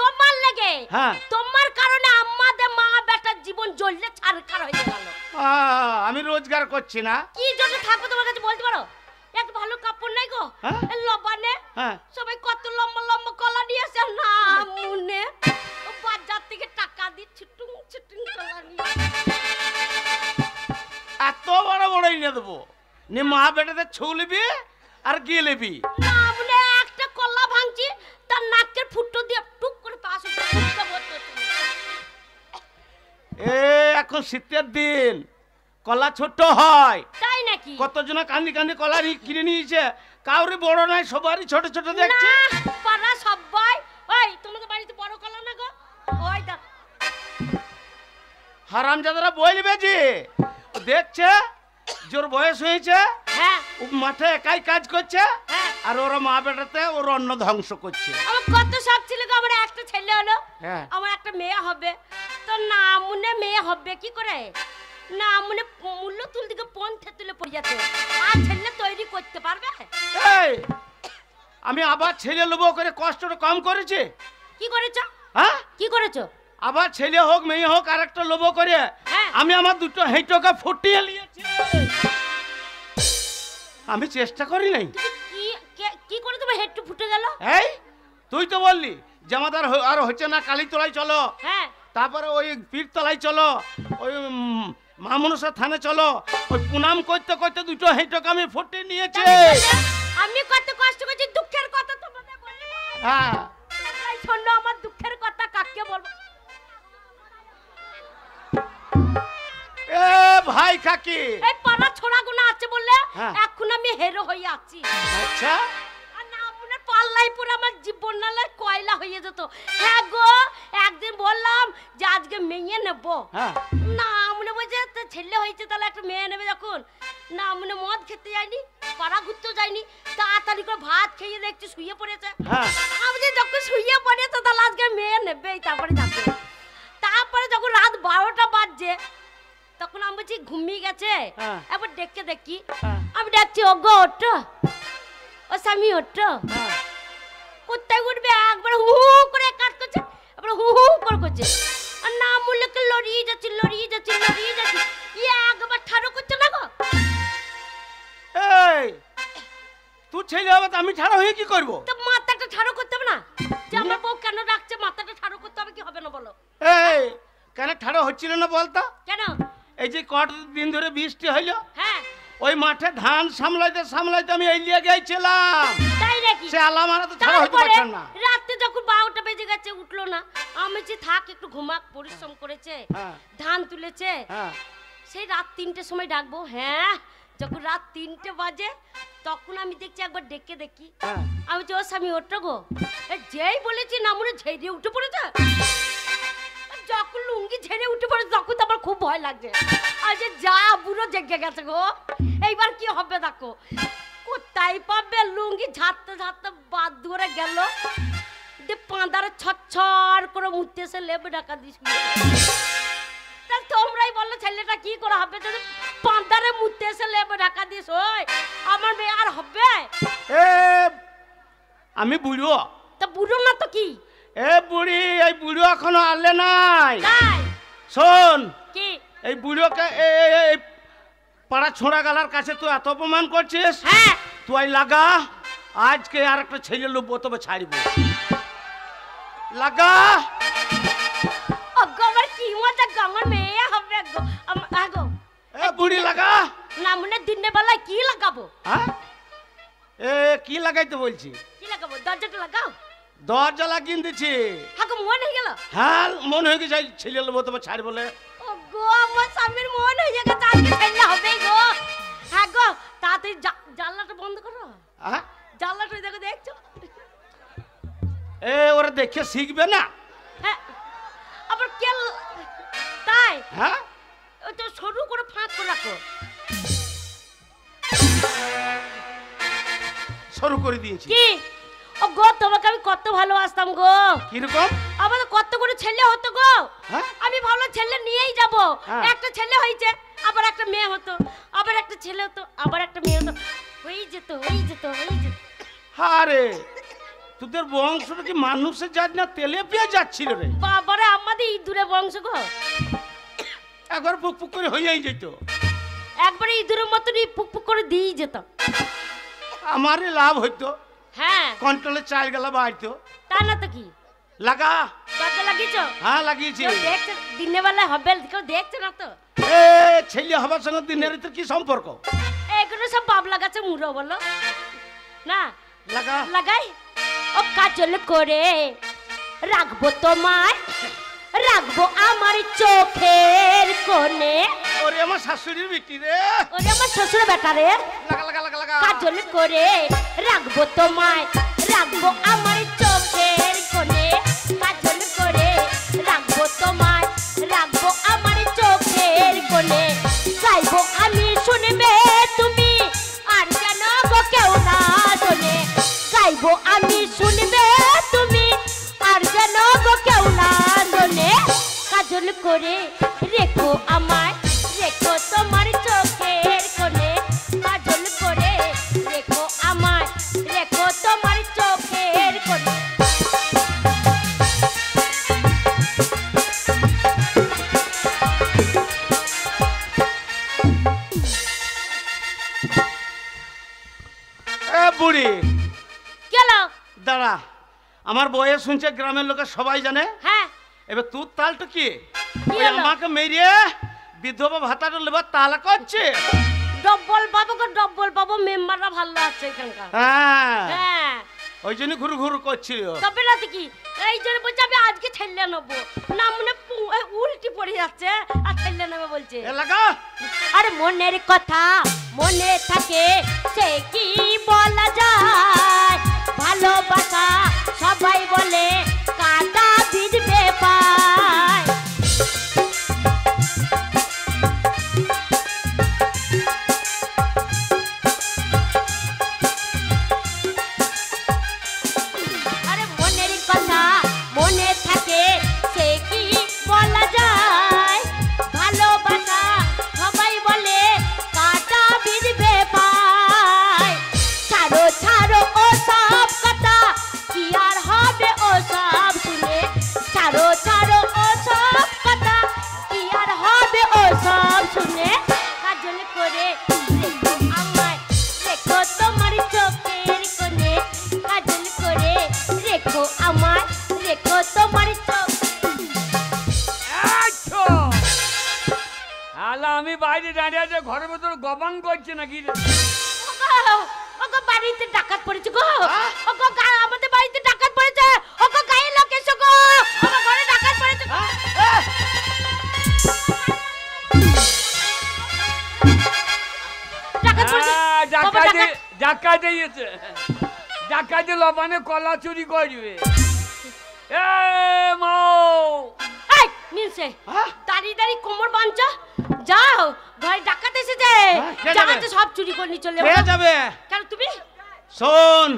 তোমার লাগে, হ্যাঁ। তোমার কারণে আমাদের মা বেটার জীবন জ্বললে ছারখার হয়ে গেল। আমি রোজগার করছি না। কি জন্য থাকবো তোমার কাছে বলতে পারো? একটা ভালো কাপড় নাই গো। হ্যাঁ। লবানে হ্যাঁ। সবাই কত লম্বা লম্বা কলা নিয়ে আসে না মুনে, বাজার থেকে টাকা দিয়ে ছুটুং ছুটুং কলা নিয়ে। এত বড় বড় এনে দেবো, নি মা বেটাতে ছুলবি আর গিয়ে লেবি। না মুনে একটা কলা ভাঙছি, তার নাকের ফুটো দিয়ে টুক করে পাশ হয়ে ফুটকা বলতে। এ এখন শীতের দিন, কলা ছোট হয়। তাই নাকি? কতজন কান্দি কান্দি কলা কিনে নিয়েছে, কাউরি বড় নাই, সবারই ছোট ছোট দেখছে। না পাড়া সবাই। ওই তোমাদের বাড়িতে বড় কলা না গো? ওই দেখ হারামজাদারা বলবে যে ও দেখছে জোর বয়স হয়েছে, হ্যাঁ ও মাঠে একাই কাজ করছে, হ্যাঁ। আর ওরা মা বেটাতে ওর অন্ন ধ্বংস করছে। আমার কত শখ ছিল গো, আমার একটা ছেলে হলো, হ্যাঁ। আমার একটা মেয়ে হবে। তো না মনে মেয়ে হবে কি করে? না মনে মূল্য তুল দিকে পন্থে তুলে পড়ে যাচ্ছে। আর ছেলে তৈরি করতে পারবে? এই আমি আবার ছেলে লোভ করে কষ্টটা কম করেছি? কি করেছো? হ্যাঁ কি করেছো? আবার ছেলে হোক মেয়ে হোক আর একটা লোভ করে হ্যাঁ। আমি আমার দুটো হেঁটোকে ফুটিয়ে নিয়েছি। আমি চেষ্টা করি নাই। তুমি কি করে তোমার হেডটু ফুটে গেল? এই তুই তো বললি জামাদার আর হচ্ছে না, কালীতলায় চলো, হ্যাঁ তারপরে ওই পীরতলায় চলো, ওই মামনসা থানে চলো, ওই প্রণাম করতে করতে দুটো হেঁটোকে আমি ফুটিয়ে নিয়েছি। আমি কত কষ্ট করছি, দুঃখের কথা তোমাদের বলি। হ্যাঁ তোমরাই শোনো আমার দুঃখের কথা, কাকে বলবো? এ ভাই কাকি, এই পাড়া ছোড়া গুনা আছে বললে হ্যাঁ। এখন আমি হেরো হয়ে আছি। আচ্ছা আর না মনে পা আল্লাহ পুরো আমার জীবন নালে কয়লা হয়ে যেত। হ্যাঁ গো, একদিন বললাম যে আজকে মেয়ে নেব, হ্যাঁ না মনে বলছে তো ছেলে হয়েছে তাহলে একটা মেয়ে নেবে, যখন না মনে মদ খেতে যায়নি, পাড়া ঘুরতেও যায়নি, তাড়াতাড়ি করে ভাত খেয়ে দেখছি শুয়ে পড়েছে। হ্যাঁ আমি যে যখন শুয়ে পড়েছে তাহলে আজকে মেয়ে নেবে, তারপরে যাবে। তারপরে যখন রাত 12টা বাজছে তখন আমি বলছি ঘুমিয়ে গেছে, হ্যাঁ। একবার দেখে দেখি, হ্যাঁ। আমি দেখছি ও গো ওঠো, ও স্বামী ওঠো। হ্যাঁ কোথায় উঠবে, একবার হু হু করে কাজ করছে, একবার হু হু করে করছে, আর না মুলেকে লড়িয়ে যাচ্ছে লড়িয়ে যাচ্ছে লড়িয়ে যাচ্ছে, একবার ঠাড়ো করছে না গো। এই তুই ছেলে হবে তো আমি ছাড়া হয়ে কি করবো? তো মাথাটা ঠাড়ো করতে হবে না? যে আমার বউ কেন ডাকছে, মাথাটা ঠাড়ো করতে হবে কি হবে না বলো? এই কেন ঠাড়া হচ্ছিল না বলতো? কেন? এই যে কতদিন ধরে বৃষ্টি হইলো, হ্যাঁ ওই মাঠে ধান সামলাইতে সামলাইতে আমি এলিয়ে গেছিলাম, তাই নাকি? সে আলা মারা তো ছাড়া হইতে তারপরে পারছেন না। রাতে যখন 12টা বেজে গেছে উঠলো না, আমি যে থাক একটু ঘুমাক, পরিশ্রম করেছে, হ্যাঁ। ধান তুলেছে, হ্যাঁ সেই রাত 3টের সময় ডাকবো। হ্যাঁ যখন রাত 3টে বাজে তখন আমি দেখছি একবার ডেকে দেখি, হ্যাঁ আমি যে ও স্বামী ওঠো গো, যেই বলেছি না মনে ঝেড়ে উঠে পড়েছে। যখন লুঙ্গি ঝেড়ে উঠে পড়েছে তখন তো আমার খুব ভয় লাগছে, আর যে যা বুড়ো জেগে গেছে গো, এইবার কি হবে দেখো। কোথায় পাবে, লুঙ্গি ঝাড়তে ঝাড়তে বাদ ধরে গেল, যে পাঁদারে ছচ্ছর করে মুড়তে এসে লেবে ঢাকা দিস। তাহলে তোমরাই বললো ছেলেটা কি করে হবে, যদি পাঁদারে মুড়তে এসে লেবে ঢাকা দিস, ওই আমার মেয়ে আর হবে? এ আমি বুড়ো। তা বুড়ো না তো কি? এ বুড়ি, এই বুড়ো এখনো আনলে নাই। তাই শোন, কি? এই বুড়োকে এই পাড়া ছোঁড়া গালার কাছে তুই এত অপমান করছিস, হ্যাঁ তুই লাগা আজকে আর একটা ছেলে লোক তবে ছাড়বো, লাগা। ওগো আমার কি মজা গো, আমার মেয়ে হবে গো, আগো এ বুড়ি লাগা। না মনে দিনের বেলায় কি লাগাবো? হ্যাঁ এ কি লাগাইতে বলছি? কি লাগাবো? দরজাটা লাগাও। দরজা লাগিয়ে দিচ্ছি। আগো মনে হয়ে গেল? হ্যাঁ মন হয়ে গেছে ছেলে লোক তবে ছাড় বলে। ওগো আমার স্বামীর মন হয়ে গেছে, আজকে ছেলে হবে গো। হ্যাঁ গো তাড়াতাড়ি জানলাটা বন্ধ করো, হ্যাঁ জানলাটা দেখো, দেখছো? এ ওরা দেখে শিখবে না। হ্যাঁ আবার কে? তাই হ্যাঁ ওই তো সরু করে ফাঁক করে রাখো। শুরু করে দিয়েছি। কি? ও গো তোমাকে আমি কত ভালোবাসতাম গো। কিরকম? আমাদের কত করে ছেলে হতো গো। হ্যাঁ? আমি ভালো ছেলে নিয়েই যাব। হ্যাঁ। একটা ছেলে হয়েছে, আবার একটা মেয়ে হতো, আবার একটা ছেলে হতো, আবার একটা মেয়ে হতো, হয়ে যেত হয়ে যেত হয়ে যেত। আরে তোদের বংশটা কি মানুষের জাত না তেলেপিয়া যাচ্ছিল রে? বাবারে আমাদের ইঁদুরে বংশ গো। একবার পুক পুক করে হয়েই যেত। একবারে ইঁদুরের মতনই পুক পুক করে দিয়েই যেত। আমারই লাভ হইতো, হ্যাঁ কন্ট্রোলে চাল গেলা বাড়তো। তা না তো কি? লাগা। দরজা লাগিয়েছো? হ্যাঁ লাগিয়েছি। কেউ দেখছে দিনের বেলায় হবে, কেউ দেখছে না তো? এ ছেলে হবার সঙ্গে দিনের ভিতর কি সম্পর্ক? এগুলো সব বাবলা গাছে মুড়ো বলো না। লাগা। লাগাই ও কাজল করে রাখবো তোমায়, রাখবো আমার চোখের কোণে। ওরে আমার শাশুড়ির বিটি রে। ওরে আমার শ্বশুর বেটা রে। লাগা লাগা লাগা লাগা। কাজল করে রাখবো তোমায়, রাখবো আমার চোখের কোণে। কাজল করে রাখবো তোমায়, রাখবো আমার চোখের কোণে। চাইবো আমি শুনবে তুমি, আর যেন গো কেউ না শোনে। চাইবো আমি শুনবে তুমি, আর যেন গো কেউ না শোনে। কাজল করে রেখো আমায়, রেখো তোমার চোখের কোণে। কাজল করে রেখো আমায়, রেখো তোমার চোখের কোণে। এ বুড়ি গেল? দাঁড়া, আমার বয়ে শুনছে গ্রামের লোকের সবাই জানে। হ্যাঁ এবার তোর তালটা কি? কি ওই হলো? আমাকে মেরিয়ে বিধবা ভাতাটা লেবার তালা করছে। ডবল পাবো গো, ডবল পাবো, মেম্বাররা ভালো আছে এখানকার। হ্যাঁ হ্যাঁ ওই জন্য ঘুরু ঘুরু করছিল। তবে রাতে কি এই জন্য বলছে আমি আজকে ছেলে নেবো না, মনে উল্টি পড়ে যাচ্ছে আর ছেলে নেবে বলছে। এলাকা আর মনের কথা মনে থাকে সে কি বলা যায়, ভালোবাসা সবাই বলে কাটা বিঁধবে পায়। আরে মনের কথা মনে থাকে সে কি বলা যায়, ভালোবাসা সবাই বলে কাটা বিঁধবে পায়। ছাড়ো ছাড়ো ও সব কথা কি আর হবে ও সব শুনে, ছাড়ো ছাড়ো ও সব কথা কি আর হবে ও সব শুনে। কাজল করে রেখো আমায় রেখো তোমার চোখের কোণে, কাজল করে রেখো আমায় রেখো তোমার চোখ। আলা আমি বাইরে দাঁড়িয়ে আছে, ঘরের ভেতর গবান করছে নাকি রে? ওগো, ওগো বাড়িতে ডাকাত পড়েছে গো, ওগো আমাদের বাড়িতে ডাকাত পড়েছে, ওগো গায়ের লোক এসো গো, ওগো ঘরে ডাকাত পড়েছে গো। ডাকাত পড়েছে, বাবা ডাকাত। ডাকা দিয়েছে, ডাকা দিয়ে লবানে কলা চুরি করবে। এ মাও এই মিনসে দাঁড়িয়ে দাঁড়িয়ে কোমর বাঁধছো, যাও ঘরে ডাকাত এসেছে, কে যাবে? ডাকাতে সব চুরি করে নিয়ে চলে কে যাবো। যাবে? কেন তুমি? শোন,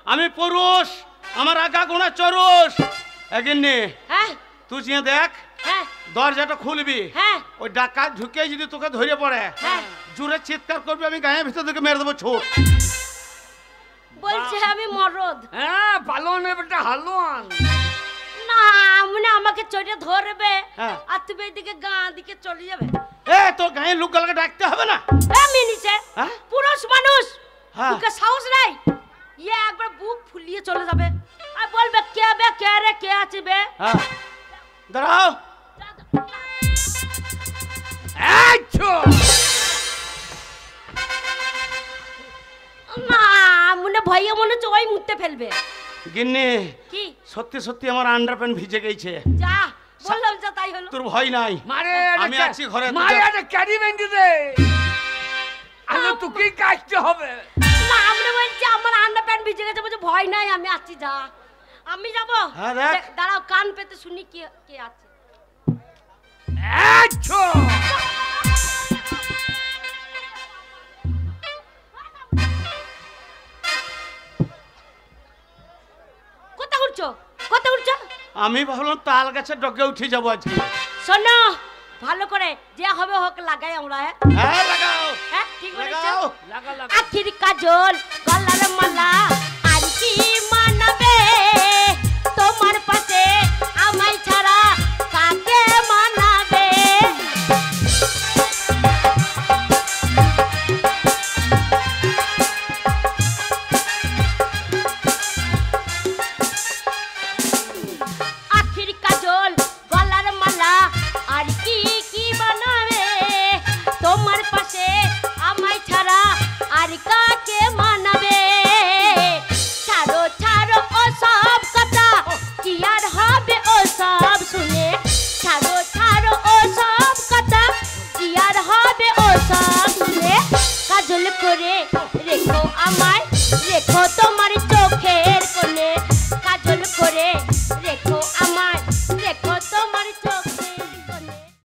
আমি পুরুষ, আমার আগা গোনা চরুষ। এগিন্নি হ্যাঁ তুই যে দেখ, হ্যাঁ দরজাটা খুলবি, হ্যাঁ ওই ডাকাত ঢুকে যদি তোকে ধরে পড়ে, হ্যাঁ জোরে চিৎকার করবি, আমি গায়ের ভিতর থেকে মেরে দেবো ছোট। বলছে আমি মরদ। হ্যাঁ পালোয়ানের বেটা হালুয়ান। না মানে আমাকে চড়ে ধরবে হ্যাঁ। আর তুমি এদিকে গাঁ দিকে চলে যাবে। এ তোর গায়ের লোকগুলোকে ডাকতে হবে না? মিনিছে হ্যাঁ? পুরুষ মানুষ, হ্যাঁ। বুকে সাহস নাই, ইয়ে একবার বুক ফুলিয়ে চলে যাবে আর বলবে কে বে কে রে কে আছে বে। হ্যাঁ, দাঁড়াও। না মনে ভয়ে মনে হচ্ছে ওই মুততে ফেলবে। গিন্নি কি সত্যি সত্যি আমার আন্ডারপ্যান্ট ভিজে গেছে। যা বললাম যা তাই হলো। তোর ভয় নাই? মারে আমি আছি ঘরে, তুই মারে যা। একটা ক্যারি বেঁধে দে, আলো তোকেই কাটতে হবে। না আমরা বলছি আমার আন্ডার প্যান্ট ভিজে গেছে, বলছে ভয় নাই আমি আছি, যা আমি যাবো। হ্যাঁ, দেখ। দাঁড়াও কান পেতে শুনি কে কে আছে। কোথা উঠছো কোথা উঠছো? আমি ভাবলাম তাল গাছের ডগে উঠে যাবো আজকে। শোনো ভালো করে যে হবে হোক লাগাই আমরা। হ্যাঁ লাগাও, হ্যাঁ ঠিক বলেছো। লাগাও। লাগা লাগা। আখির কাজল গলার মালা আর কি মানাবে,